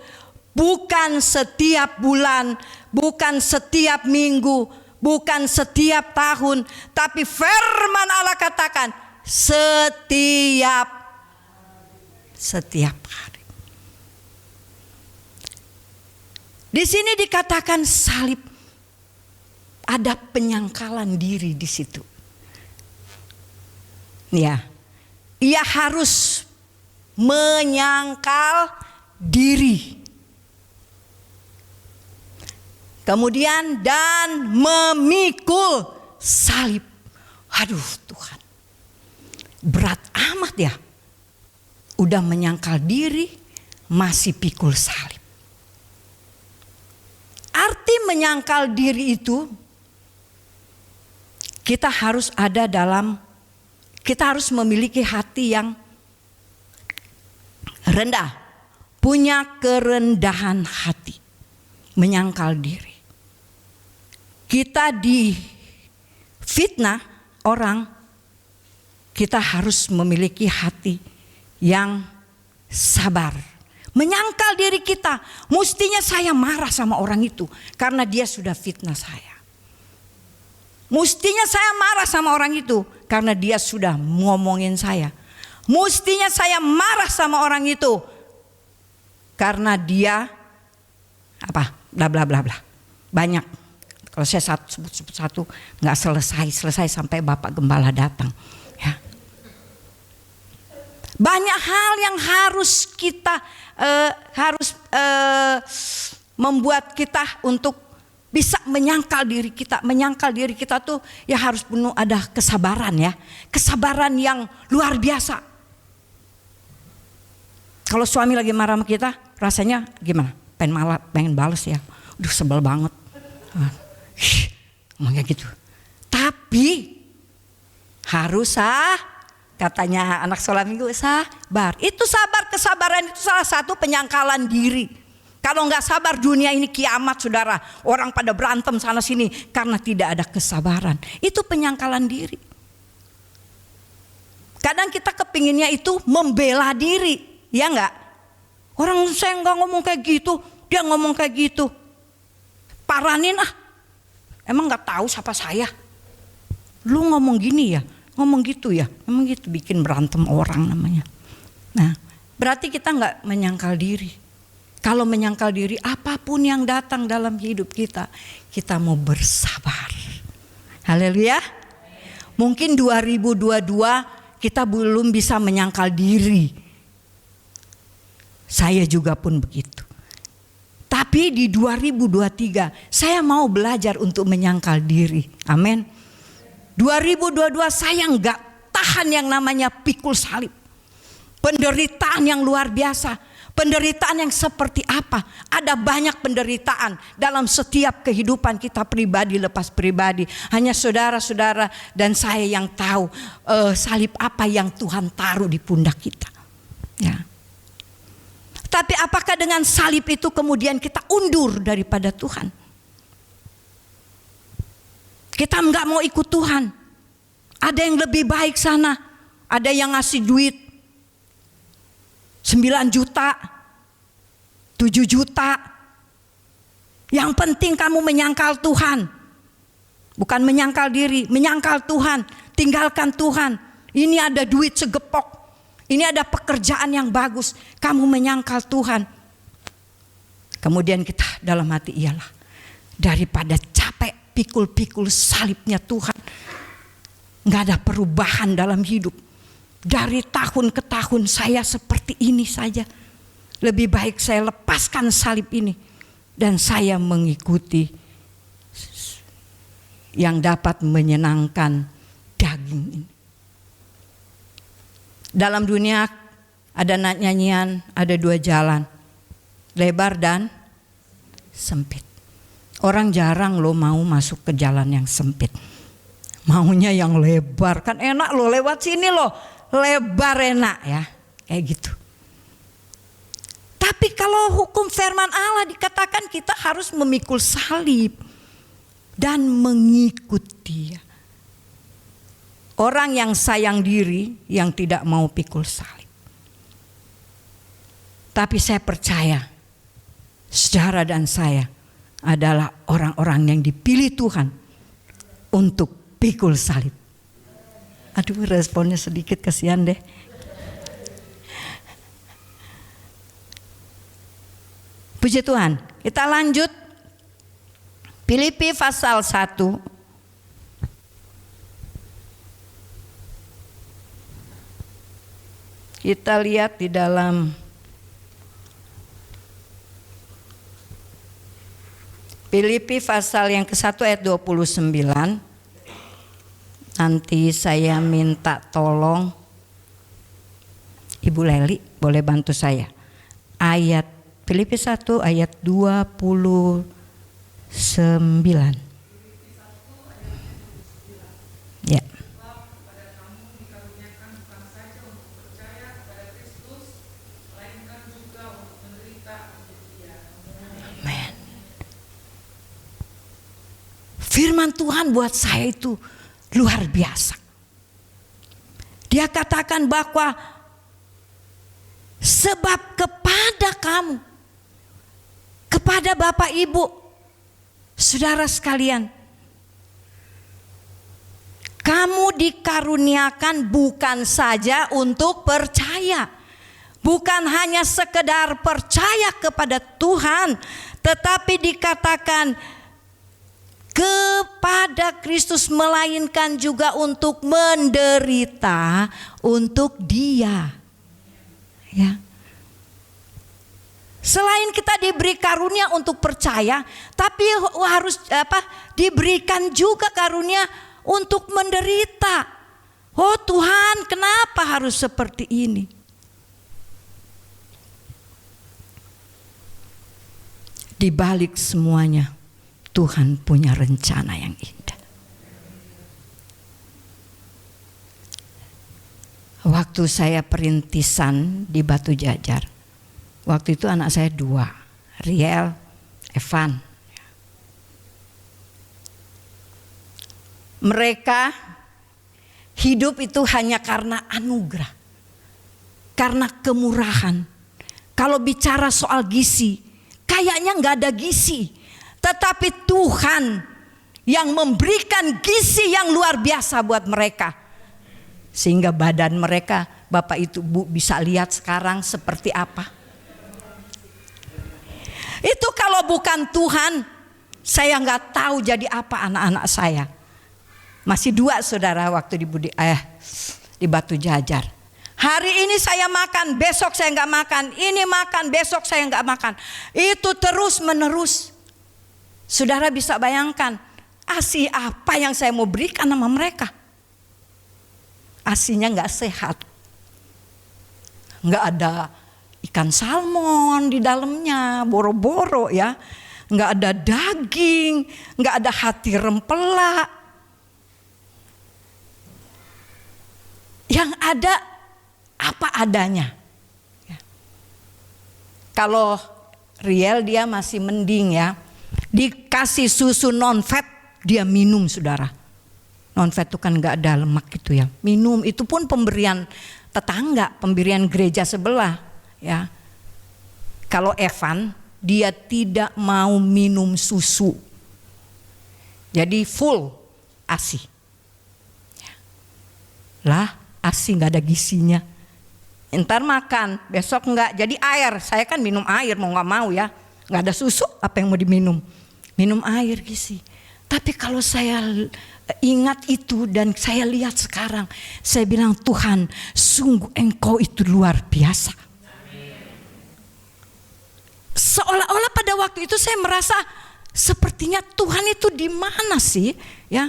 bukan setiap bulan, bukan setiap minggu, bukan setiap tahun, tapi firman Allah katakan setiap hari. Di sini dikatakan salib, ada penyangkalan diri di situ. Ya, ia harus menyangkal diri. Kemudian dan memikul salib. Aduh Tuhan, berat amat ya. Udah menyangkal diri, masih pikul salib. Arti menyangkal diri itu, kita harus memiliki hati yang rendah, punya kerendahan hati, menyangkal diri. Kita difitnah orang, kita harus memiliki hati yang sabar, menyangkal diri kita. Mestinya saya marah sama orang itu karena dia sudah fitnah saya. Mestinya saya marah sama orang itu karena dia sudah ngomongin saya. Mestinya saya marah sama orang itu karena dia bla bla bla bla. Banyak. Kalau saya sebut satu nggak selesai sampai Bapak Gembala datang. Ya. Banyak hal yang harus kita membuat kita untuk bisa menyangkal diri kita. Menyangkal diri kita tuh ya harus penuh ada kesabaran ya. Kesabaran yang luar biasa. Kalau suami lagi marah sama kita, rasanya gimana? Pengen balas ya. Udah sebel banget. Ngomongnya gitu. Tapi harus katanya anak sekolah minggu sabar. Itu sabar, kesabaran itu salah satu penyangkalan diri. Kalau nggak sabar dunia ini kiamat saudara. Orang pada berantem sana sini karena tidak ada kesabaran. Itu penyangkalan diri. Kadang kita kepinginnya itu membela diri. Ya nggak? Orang saya nggak ngomong kayak gitu. Dia ngomong kayak gitu. Paranin Emang nggak tahu siapa saya? Lu ngomong gini ya? Ngomong gitu ya? Emang gitu bikin berantem orang namanya. Nah, berarti kita nggak menyangkal diri. Kalau menyangkal diri, apapun yang datang dalam hidup kita, kita mau bersabar. Haleluya. Mungkin 2022 kita belum bisa menyangkal diri. Saya juga pun begitu. Tapi di 2023 saya mau belajar untuk menyangkal diri. Amin. 2022 saya nggak tahan yang namanya pikul salib. Penderitaan yang luar biasa. Penderitaan yang seperti apa? Ada banyak penderitaan dalam setiap kehidupan kita pribadi lepas pribadi. Hanya saudara-saudara dan saya yang tahu salib apa yang Tuhan taruh di pundak kita. Ya. Tapi apakah dengan salib itu kemudian kita undur daripada Tuhan? Kita nggak mau ikut Tuhan. Ada yang lebih baik sana. Ada yang ngasih duit 9 juta, 7 juta. Yang penting kamu menyangkal Tuhan. Bukan menyangkal diri, menyangkal Tuhan. Tinggalkan Tuhan. Ini ada duit segepok. Ini ada pekerjaan yang bagus. Kamu menyangkal Tuhan. Kemudian kita dalam hati ialah, daripada capek pikul-pikul salibnya Tuhan, gak ada perubahan dalam hidup. Dari tahun ke tahun saya seperti ini saja. Lebih baik saya lepaskan salib ini dan saya mengikuti yang dapat menyenangkan daging ini. Dalam dunia ada nyanyian, ada 2 jalan, lebar dan sempit. Orang jarang loh mau masuk ke jalan yang sempit. Maunya yang lebar, kan enak loh, lewat sini loh. Lebar enak ya, kayak gitu. Tapi kalau hukum firman Allah dikatakan kita harus memikul salib dan mengikut Dia. Orang yang sayang diri yang tidak mau pikul salib. Tapi saya percaya saudara dan saya adalah orang-orang yang dipilih Tuhan untuk pikul salib. Aduh, responnya sedikit, kasihan deh. Puji Tuhan. Kita lanjut. Filipi pasal 1. Kita lihat di dalam Filipi pasal yang ke-1 ayat 29. Nanti saya minta tolong Ibu Leli boleh bantu saya. Ayat Filipi 1 ayat 29. Ya. Amen. Firman Tuhan buat saya itu luar biasa. Dia katakan bahwa sebab kepada kamu, kepada Bapak Ibu, saudara sekalian, kamu dikaruniakan bukan saja untuk percaya, bukan hanya sekedar percaya kepada Tuhan, tetapi dikatakan kepada Kristus, melainkan juga untuk menderita untuk Dia. Ya. Selain kita diberi karunia untuk percaya, tapi harus diberikan juga karunia untuk menderita. Oh Tuhan, kenapa harus seperti ini? Di balik semuanya, Tuhan punya rencana yang indah. Waktu saya perintisan di Batu Jajar, waktu itu anak saya 2, Riel, Evan. Mereka hidup itu hanya karena anugerah, karena kemurahan. Kalau bicara soal gizi, kayaknya nggak ada gizi. Tetapi Tuhan yang memberikan gizi yang luar biasa buat mereka. Sehingga badan mereka Bapak itu Bu bisa lihat sekarang seperti apa. Itu kalau bukan Tuhan, saya nggak tahu jadi apa anak-anak saya. Masih 2 saudara waktu di Batu Jajar. Hari ini saya makan, besok saya nggak makan. Ini makan, besok saya nggak makan. Itu terus menerus. Saudara bisa bayangkan, ASI apa yang saya mau berikan sama mereka? ASInya nggak sehat. Nggak ada ikan salmon di dalamnya, boro-boro ya. Nggak ada daging, nggak ada hati rempela. Yang ada apa adanya. Ya. Kalau Riel dia masih mending ya. Dikasih susu non fat dia minum saudara. Non fat itu kan nggak ada lemak gitu ya. Minum itu pun pemberian tetangga, pemberian gereja sebelah ya. Kalau Evan dia tidak mau minum susu. Jadi full ASI. Ya. Lah ASI nggak ada gizinya. Ntar makan, besok enggak. Jadi air, saya kan minum air mau nggak mau ya. Nggak ada susu, apa yang mau diminum? Minum air gizi. Tapi kalau saya ingat itu dan saya lihat sekarang, saya bilang Tuhan, sungguh Engkau itu luar biasa. Seolah-olah pada waktu itu saya merasa sepertinya Tuhan itu di mana sih, ya?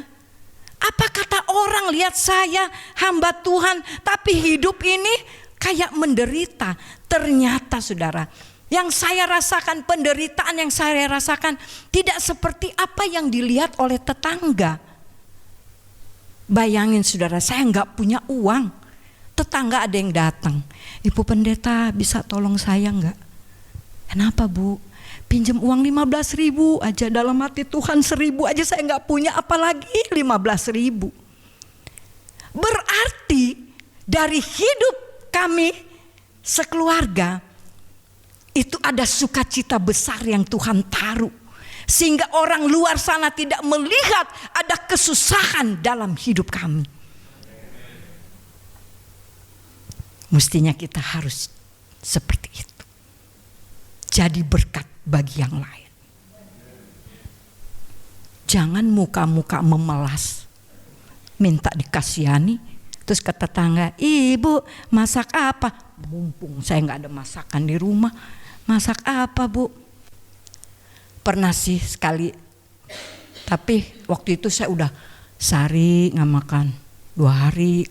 Apa kata orang lihat saya hamba Tuhan, tapi hidup ini kayak menderita. Ternyata saudara, yang saya rasakan, penderitaan yang saya rasakan tidak seperti apa yang dilihat oleh tetangga. Bayangin saudara, saya nggak punya uang. Tetangga ada yang datang, Ibu Pendeta bisa tolong saya nggak? Kenapa Bu? Pinjam uang 15.000 aja. Dalam hati Tuhan 1.000 aja saya nggak punya, apalagi 15.000. Berarti dari hidup kami sekeluarga itu ada sukacita besar yang Tuhan taruh, sehingga orang luar sana tidak melihat ada kesusahan dalam hidup kami. Mestinya kita harus seperti itu, jadi berkat bagi yang lain. Jangan muka-muka memelas, minta dikasihani. Terus ke tetangga, Ibu masak apa? Mumpung saya nggak ada masakan di rumah, masak apa Bu? Pernah sih sekali, tapi waktu itu saya udah sehari nggak makan, 2 hari.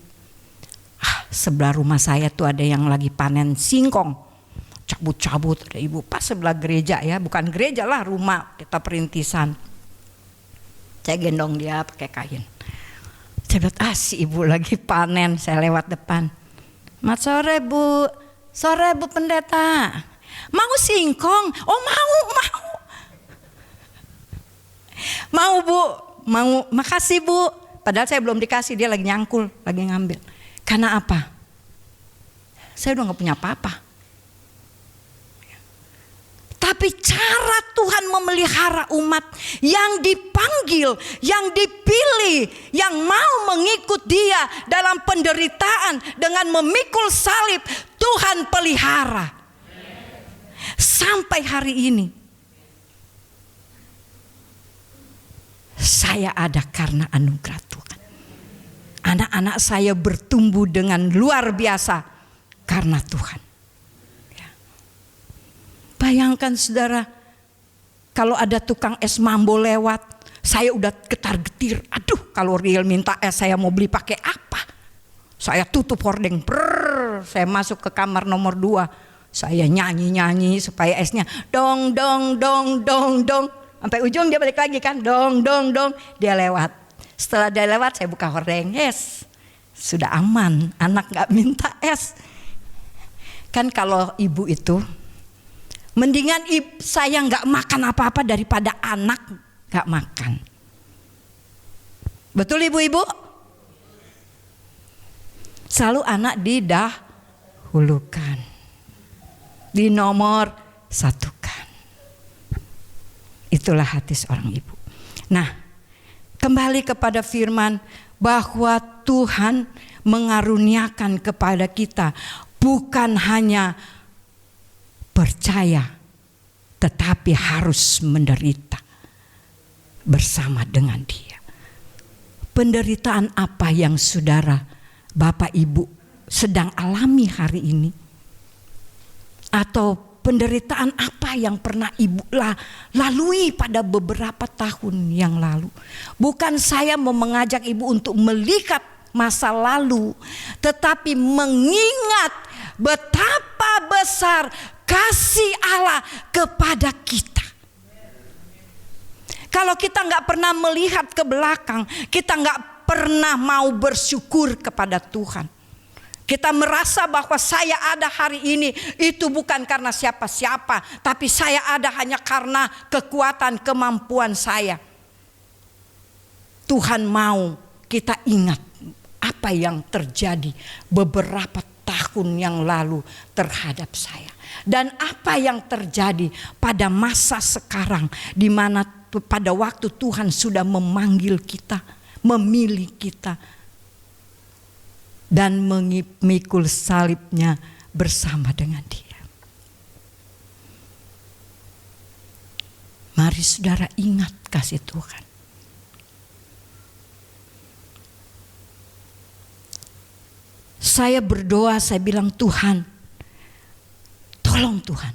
Sebelah rumah saya tuh ada yang lagi panen singkong, cabut-cabut, ada ibu pas sebelah gereja ya, bukan gereja lah, rumah kita perintisan. Saya gendong dia pakai kain. Saya bilang, si ibu lagi panen, saya lewat depan. Mat sore Bu, sore Bu Pendeta. Mau singkong? Oh mau. Mau Bu, mau, makasih Bu. Padahal saya belum dikasih, dia lagi nyangkul, lagi ngambil. Karena apa? Saya udah gak punya apa-apa. Tapi cara Tuhan memelihara umat yang dipanggil, yang dipilih, yang mau mengikut Dia dalam penderitaan dengan memikul salib, Tuhan pelihara. Sampai hari ini saya ada karena anugerah Tuhan. Anak-anak saya bertumbuh dengan luar biasa karena Tuhan. Bayangkan saudara, kalau ada tukang es mambo lewat, saya udah getar-getir. Aduh, kalau Riel minta es, saya mau beli pakai apa? Saya tutup hordeng, saya masuk ke kamar nomor 2. Saya nyanyi-nyanyi supaya esnya dong dong dong dong dong. Sampai ujung dia balik lagi kan, dong dong dong. Dia lewat. Setelah dia lewat, saya buka hordeng, es. Sudah aman, anak gak minta es. Kan kalau ibu itu, mendingan saya nggak makan apa-apa daripada anak nggak makan. Betul ibu-ibu? Selalu anak didahulukan, dinomor satukan. Itulah hati seorang ibu. Nah, kembali kepada firman bahwa Tuhan mengaruniakan kepada kita bukan hanya percaya, tetapi harus menderita bersama dengan Dia. Penderitaan apa yang saudara, Bapak Ibu sedang alami hari ini? Atau penderitaan apa yang pernah Ibu lalui pada beberapa tahun yang lalu? Bukan saya mau mengajak Ibu untuk melihat masa lalu, tetapi mengingat betapa besar kasih Allah kepada kita. Kalau kita nggak pernah melihat ke belakang, kita nggak pernah mau bersyukur kepada Tuhan. Kita merasa bahwa saya ada hari ini itu bukan karena siapa-siapa, tapi saya ada hanya karena kekuatan kemampuan saya. Tuhan mau kita ingat apa yang terjadi beberapa tahun yang lalu terhadap saya. Dan apa yang terjadi pada masa sekarang, di mana pada waktu Tuhan sudah memanggil kita, memilih kita, dan memikul salibnya bersama dengan Dia. Mari saudara ingat kasih Tuhan. Saya berdoa, saya bilang Tuhan, tolong Tuhan,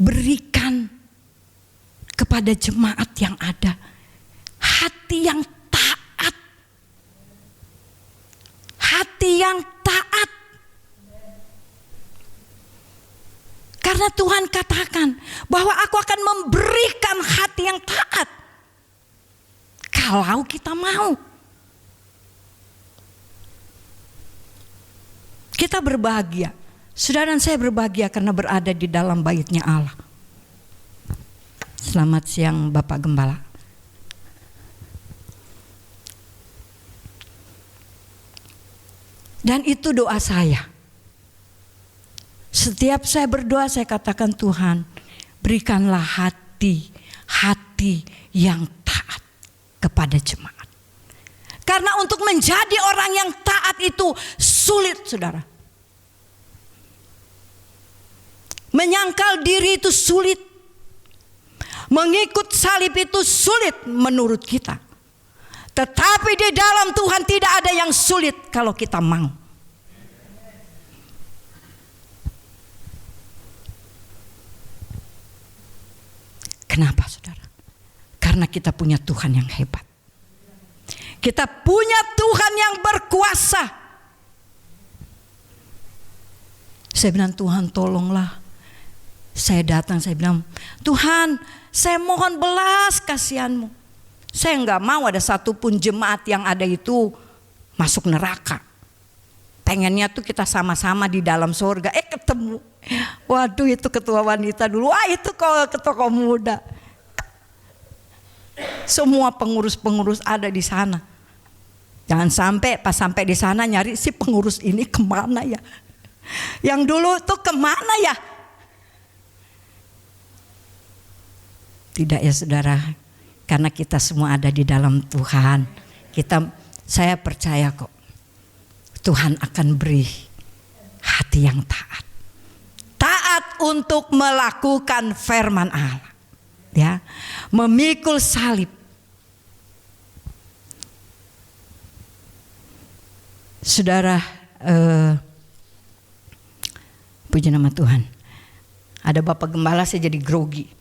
berikan kepada jemaat yang ada hati yang taat. Hati yang taat. Karena Tuhan katakan bahwa aku akan memberikan hati yang taat. Kalau kita mau. Kita berbahagia. Saudara dan saya berbahagia karena berada di dalam baitnya Allah. Selamat siang Bapak Gembala. Dan itu doa saya. Setiap saya berdoa saya katakan Tuhan, berikanlah hati yang taat kepada jemaat. Karena untuk menjadi orang yang taat itu sulit, saudara. Menyangkal diri itu sulit. Mengikut salib itu sulit menurut kita. Tetapi di dalam Tuhan tidak ada yang sulit kalau kita mau. Kenapa saudara? Karena kita punya Tuhan yang hebat. Kita punya Tuhan yang berkuasa. Saya bilang Tuhan tolonglah. Saya datang saya bilang Tuhan saya mohon belas kasihan-Mu. Saya enggak mau ada satupun jemaat yang ada itu masuk neraka. Pengennya tuh kita sama-sama di dalam surga. Ketemu. Waduh itu ketua wanita dulu. Wah itu ketua muda. Semua pengurus-pengurus ada di sana. Jangan sampai pas sampai di sana nyari si pengurus ini kemana ya. Yang dulu tuh kemana ya. Tidak ya saudara. Karena kita semua ada di dalam Tuhan. Saya percaya kok. Tuhan akan beri hati yang taat. Taat untuk melakukan firman Allah. Ya, memikul salib. Saudara, puji nama Tuhan. Ada Bapak Gembala saya jadi grogi.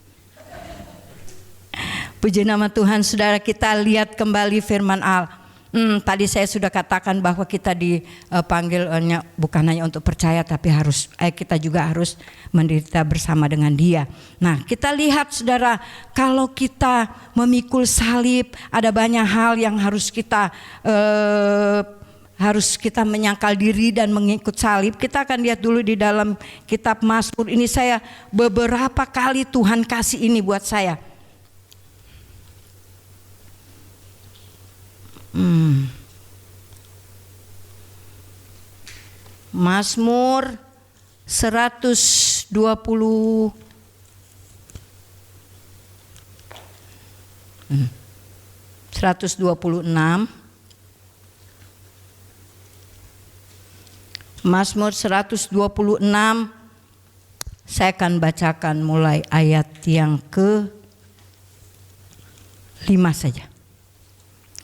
Puji nama Tuhan, saudara, kita lihat kembali firman Allah. Tadi saya sudah katakan bahwa kita dipanggil bukan hanya untuk percaya, tapi kita juga harus menderita bersama dengan Dia. Nah, kita lihat saudara, kalau kita memikul salib, ada banyak hal yang harus kita menyangkal diri dan mengikut salib. Kita akan lihat dulu di dalam kitab Mazmur. Ini saya beberapa kali Tuhan kasih ini buat saya. Mazmur 126 126 Mazmur 126, saya akan bacakan mulai ayat yang ke-5 saja.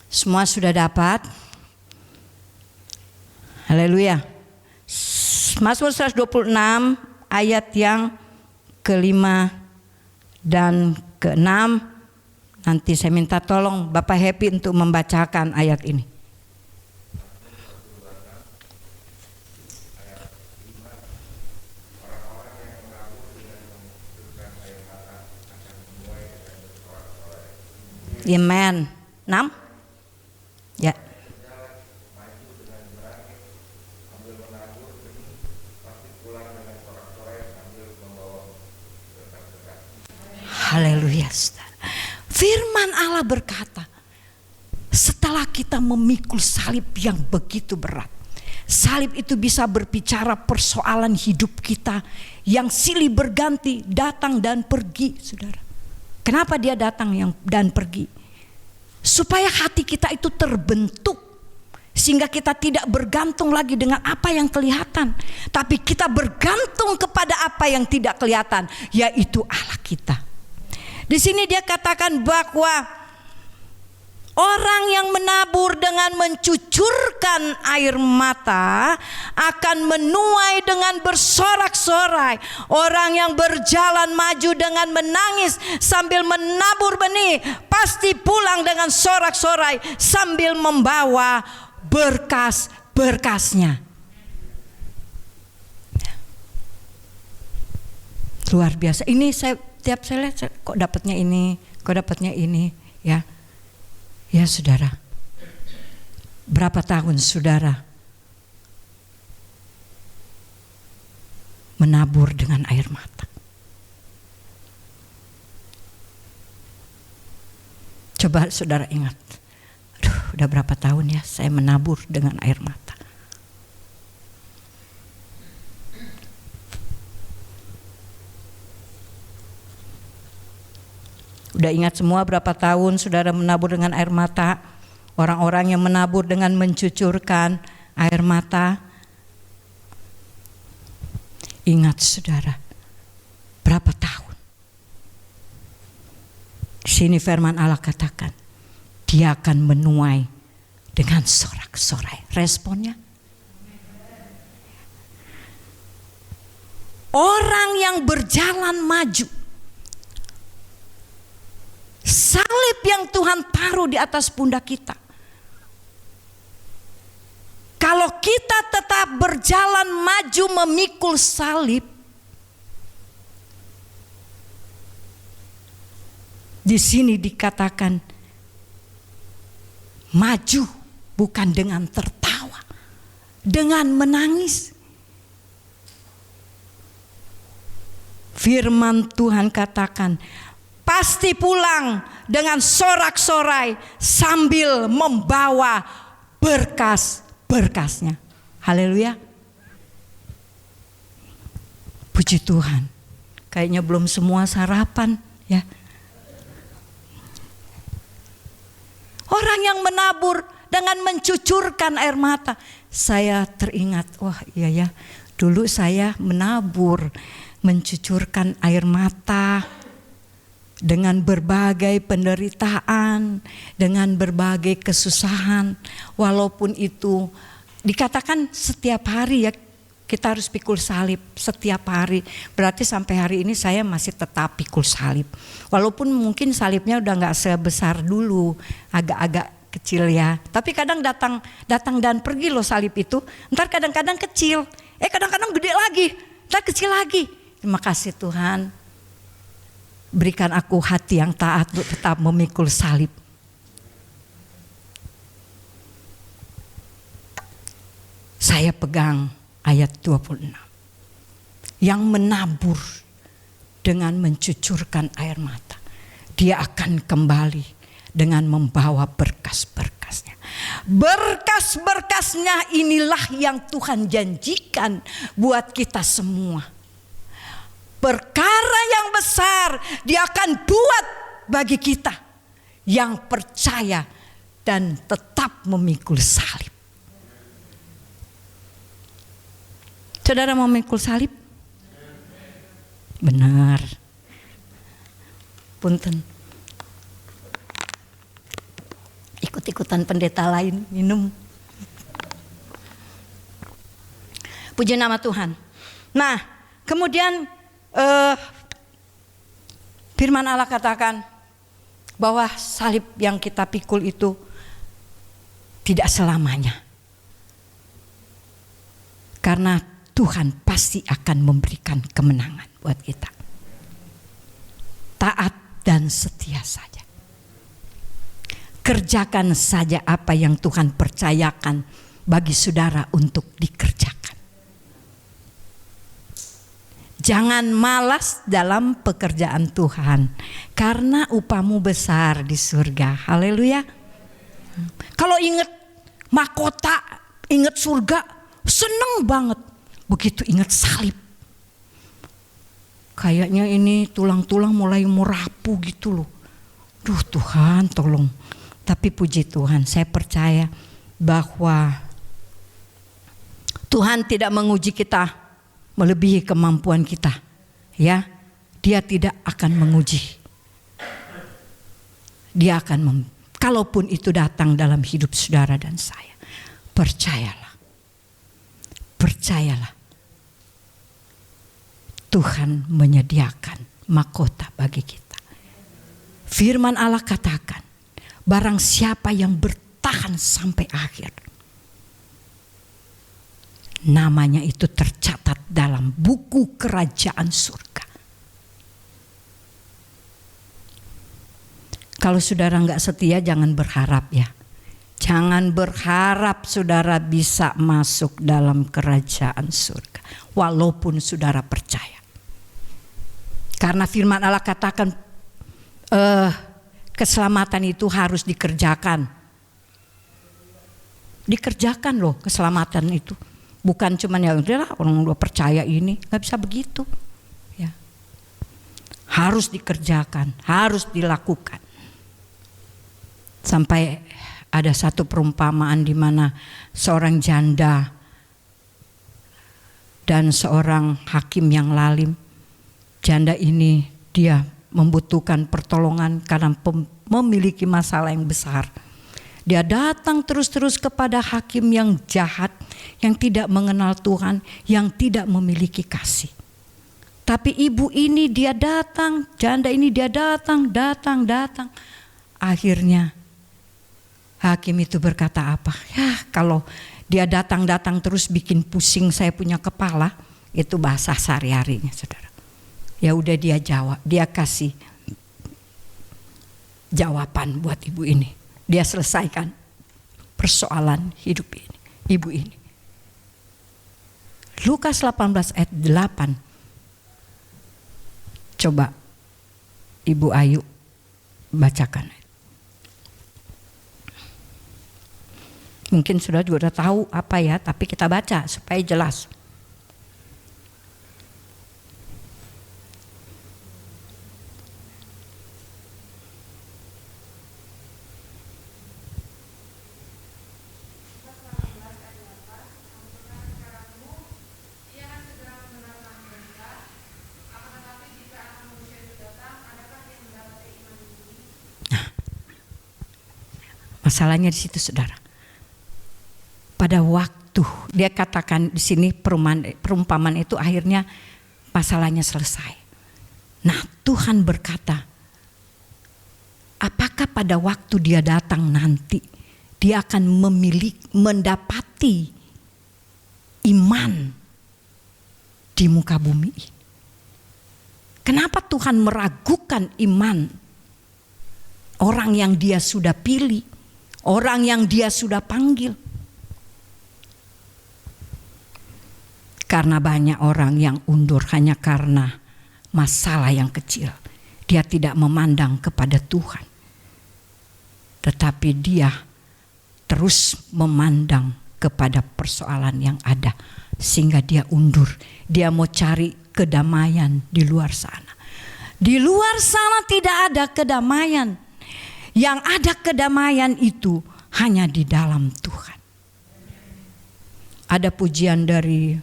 Semua sudah dapat? Haleluya. Mazmur 126 ayat yang ke-5 dan ke-6. Nanti saya minta tolong Bapak Happy untuk membacakan ayat ini. Amen. 6. Ya. Haleluya. Firman Allah berkata, setelah kita memikul salib yang begitu berat, salib itu bisa berbicara persoalan hidup kita yang silih berganti, datang dan pergi, saudara. Kenapa dia datang dan pergi? Supaya hati kita itu terbentuk, sehingga kita tidak bergantung lagi dengan apa yang kelihatan, tapi kita bergantung kepada apa yang tidak kelihatan, yaitu Allah kita. Di sini dia katakan bahwa orang yang menabur dengan mencucurkan air mata akan menuai dengan bersorak-sorai. Orang yang berjalan maju dengan menangis sambil menabur benih pasti pulang dengan sorak-sorai sambil membawa berkas-berkasnya. Luar biasa. Ini saya lihat kok dapatnya ini, ya. Ya saudara, berapa tahun saudara menabur dengan air mata? Coba saudara ingat, udah berapa tahun ya saya menabur dengan air mata? Udah ingat semua berapa tahun saudara menabur dengan air mata? Orang-orang yang menabur dengan mencucurkan air mata. Ingat saudara, berapa tahun? Di sini firman Allah katakan, dia akan menuai dengan sorak-sorai. Responnya? Orang yang berjalan maju, salib yang Tuhan taruh di atas pundak kita. Kalau kita tetap berjalan maju memikul salib, di sini dikatakan maju bukan dengan tertawa, dengan menangis. Firman Tuhan katakan, pasti pulang dengan sorak-sorai sambil membawa berkas-berkasnya. Haleluya. Puji Tuhan. Kayaknya belum semua sarapan ya. Orang yang menabur dengan mencucurkan air mata. Saya teringat, wah iya ya, dulu saya menabur, mencucurkan air mata dengan berbagai penderitaan, dengan berbagai kesusahan. Walaupun itu dikatakan setiap hari ya, kita harus pikul salib setiap hari. Berarti sampai hari ini saya masih tetap pikul salib. Walaupun mungkin salibnya udah gak sebesar dulu, agak-agak kecil ya. Tapi kadang datang dan pergi loh salib itu. Ntar kadang-kadang kecil, kadang-kadang gede lagi, ntar kecil lagi. Terima kasih Tuhan, berikan aku hati yang taat untuk tetap memikul salib. Saya pegang ayat 26. Yang menabur dengan mencucurkan air mata, dia akan kembali dengan membawa berkas-berkasnya. Berkas-berkasnya inilah yang Tuhan janjikan buat kita semua. Perkara yang besar dia akan buat bagi kita yang percaya dan tetap memikul salib. Saudara mau memikul salib? Benar. Punten. Ikut-ikutan pendeta lain minum. Puji nama Tuhan. Nah, kemudian firman Allah katakan bahwa salib yang kita pikul itu tidak selamanya. Karena Tuhan pasti akan memberikan kemenangan buat kita. Taat dan setia saja. Kerjakan saja apa yang Tuhan percayakan bagi saudara untuk dikerjakan. Jangan malas dalam pekerjaan Tuhan, karena upahmu besar di surga. Haleluya. Kalau ingat mahkota, ingat surga, seneng banget. Begitu ingat salib, kayaknya ini tulang-tulang mulai merapu gitu loh. Duh Tuhan tolong. Tapi puji Tuhan, saya percaya bahwa Tuhan tidak menguji kita melebihi kemampuan kita, ya. Dia tidak akan menguji. Dia akan kalaupun itu datang dalam hidup saudara dan saya, percayalah, percayalah, Tuhan menyediakan mahkota bagi kita. Firman Allah katakan, barang siapa yang bertahan sampai akhir, namanya itu tercatat dalam buku kerajaan surga. Kalau saudara nggak setia, jangan berharap ya. Jangan berharap saudara bisa masuk dalam kerajaan surga, walaupun saudara percaya. Karena firman Allah katakan keselamatan itu harus dikerjakan. Dikerjakan loh keselamatan itu. Bukan cuman ya udahlah orang udah percaya ini, nggak bisa begitu. Ya. Harus dikerjakan, harus dilakukan. Sampai ada satu perumpamaan di mana seorang janda dan seorang hakim yang lalim. Janda ini dia membutuhkan pertolongan karena memiliki masalah yang besar. Dia datang terus-terus kepada hakim yang jahat, yang tidak mengenal Tuhan, yang tidak memiliki kasih. Tapi ibu ini dia datang, janda ini dia datang. Akhirnya hakim itu berkata apa? Ya kalau dia datang terus bikin pusing saya punya kepala, itu bahasa sehari-harinya saudara. Ya udah dia jawab, dia kasih jawaban buat ibu ini. Dia selesaikan persoalan hidup ini, ibu ini. Lukas 18 ayat 8. Coba Ibu Ayu bacakan. Mungkin sudah juga udah tahu apa ya, tapi kita baca supaya jelas. Masalahnya di situ saudara. Pada waktu dia katakan di sini perumpamaan itu akhirnya masalahnya selesai. Nah Tuhan berkata, apakah pada waktu dia datang nanti dia akan mendapati iman di muka bumi ini? Kenapa Tuhan meragukan iman orang yang dia sudah pilih? Orang yang dia sudah panggil. Karena banyak orang yang undur hanya karena masalah yang kecil. Dia tidak memandang kepada Tuhan. Tetapi dia terus memandang kepada persoalan yang ada. Sehingga dia undur. Dia mau cari kedamaian di luar sana. Di luar sana tidak ada kedamaian. Yang ada kedamaian itu hanya di dalam Tuhan. Ada pujian dari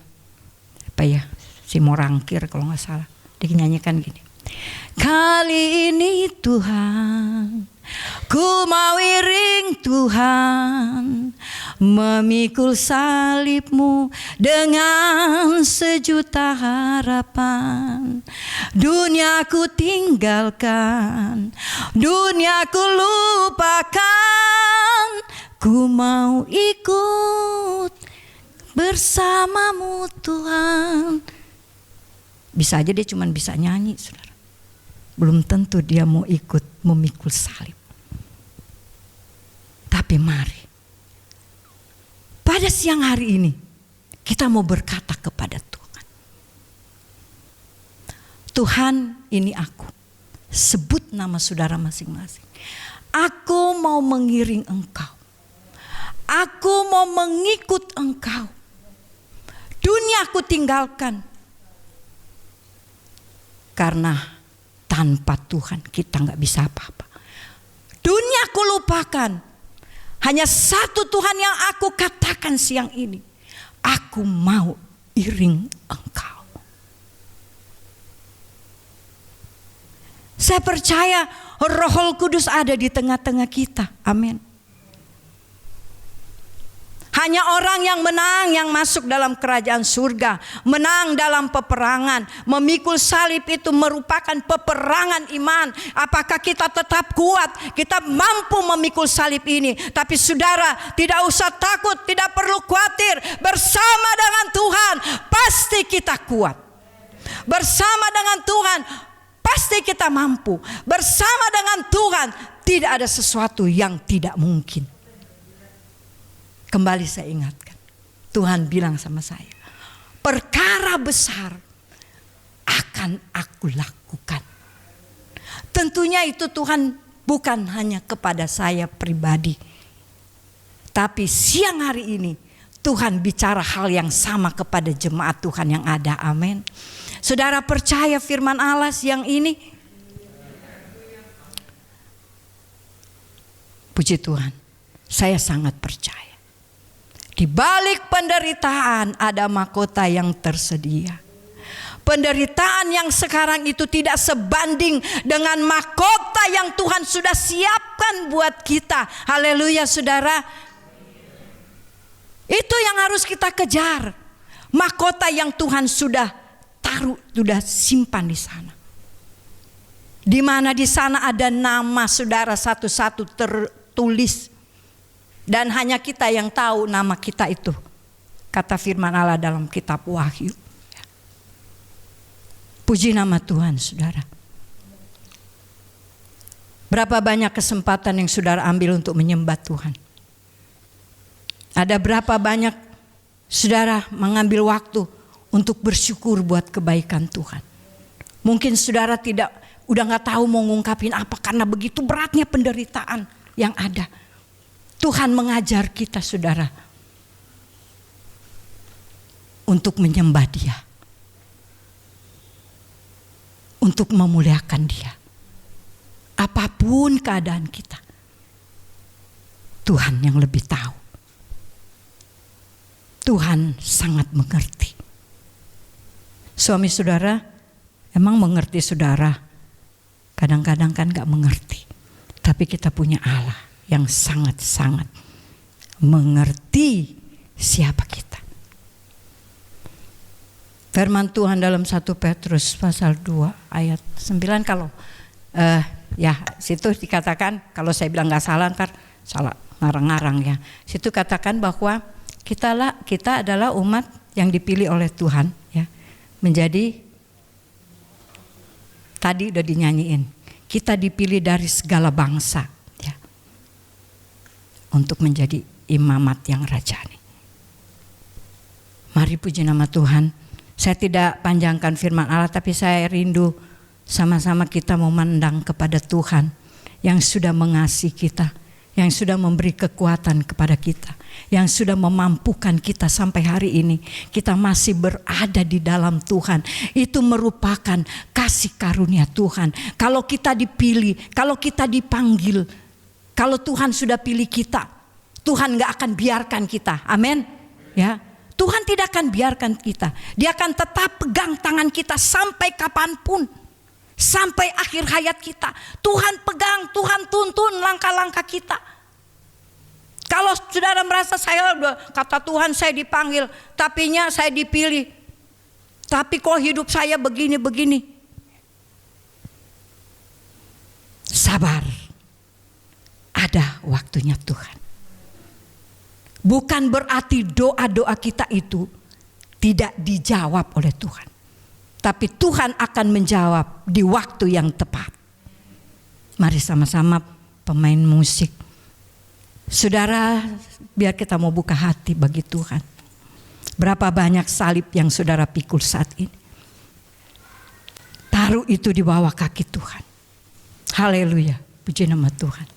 siapa ya, si Morangkir kalau nggak salah, dinyanyikan gini. Kali ini Tuhan, ku mau iring Tuhan, memikul salib-Mu dengan sejuta harapan. Dunia ku tinggalkan, dunia ku lupakan, ku mau ikut bersama-Mu Tuhan. Bisa aja dia cuma bisa nyanyi, saudara. Belum tentu dia mau ikut memikul salib. Tapi mari, pada siang hari ini kita mau berkata kepada Tuhan. Tuhan, ini aku. Sebut nama saudara masing-masing. Aku mau mengiring Engkau. Aku mau mengikut Engkau. Dunia aku tinggalkan. Karena tanpa Tuhan kita gak bisa apa-apa. Dunia aku lupakan. Hanya satu Tuhan yang aku katakan siang ini. Aku mau iring Engkau. Saya percaya Roh Kudus ada di tengah-tengah kita. Amin. Hanya orang yang menang yang masuk dalam kerajaan surga. Menang dalam peperangan. Memikul salib itu merupakan peperangan iman. Apakah kita tetap kuat? Kita mampu memikul salib ini. Tapi saudara, tidak usah takut, tidak perlu khawatir. Bersama dengan Tuhan pasti kita kuat. Bersama dengan Tuhan pasti kita mampu. Bersama dengan Tuhan tidak ada sesuatu yang tidak mungkin. Kembali saya ingatkan, Tuhan bilang sama saya, perkara besar akan aku lakukan. Tentunya itu Tuhan bukan hanya kepada saya pribadi, tapi siang hari ini Tuhan bicara hal yang sama kepada jemaat Tuhan yang ada. Amin. Saudara percaya firman Allah siang ini? Puji Tuhan, saya sangat percaya. Di balik penderitaan ada mahkota yang tersedia. Penderitaan yang sekarang itu tidak sebanding dengan mahkota yang Tuhan sudah siapkan buat kita. Haleluya saudara. Itu yang harus kita kejar. Mahkota yang Tuhan sudah taruh, sudah simpan di sana. Di mana di sana ada nama saudara satu-satu tertulis. Dan hanya kita yang tahu nama kita itu. Kata firman Allah dalam kitab Wahyu. Puji nama Tuhan saudara. Berapa banyak kesempatan yang saudara ambil untuk menyembah Tuhan. Ada berapa banyak saudara mengambil waktu untuk bersyukur buat kebaikan Tuhan. Mungkin saudara udah gak tahu mau ngungkapin apa karena begitu beratnya penderitaan yang ada. Tuhan mengajar kita saudara untuk menyembah Dia, untuk memuliakan Dia. Apapun keadaan kita, Tuhan yang lebih tahu. Tuhan sangat mengerti. Suami saudara emang mengerti saudara, kadang-kadang kan gak mengerti. Tapi kita punya Allah yang sangat-sangat mengerti siapa kita. Firman Tuhan dalam 1 Petrus pasal 2 ayat 9 kalau situ dikatakan, kalau saya bilang gak salah ntar salah ngarang-ngarang ya. Situ katakan bahwa kita adalah umat yang dipilih oleh Tuhan ya, menjadi, tadi udah dinyanyiin, kita dipilih dari segala bangsa untuk menjadi imamat yang rajani. Mari puji nama Tuhan. Saya tidak panjangkan firman Allah, tapi saya rindu sama-sama kita memandang kepada Tuhan yang sudah mengasihi kita, yang sudah memberi kekuatan kepada kita, yang sudah memampukan kita sampai hari ini. Kita masih berada di dalam Tuhan. Itu merupakan kasih karunia Tuhan. Kalau kita dipilih, kalau kita dipanggil, kalau Tuhan sudah pilih kita, Tuhan gak akan biarkan kita. Amin. Ya, Tuhan tidak akan biarkan kita. Dia akan tetap pegang tangan kita sampai kapanpun. Sampai akhir hayat kita. Tuhan pegang, Tuhan tuntun langkah-langkah kita. Kalau saudara merasa saya udah, kata Tuhan saya dipanggil, tapinya saya dipilih. Tapi kok hidup saya begini-begini. Sabar. Ada waktunya Tuhan. Bukan berarti doa-doa kita itu tidak dijawab oleh Tuhan. Tapi Tuhan akan menjawab di waktu yang tepat. Mari sama-sama pemain musik. Saudara, biar kita mau buka hati bagi Tuhan. Berapa banyak salib yang saudara pikul saat ini. Taruh itu di bawah kaki Tuhan. Haleluya, puji nama Tuhan.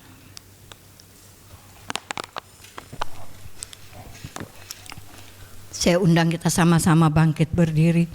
Saya undang kita sama-sama bangkit berdiri.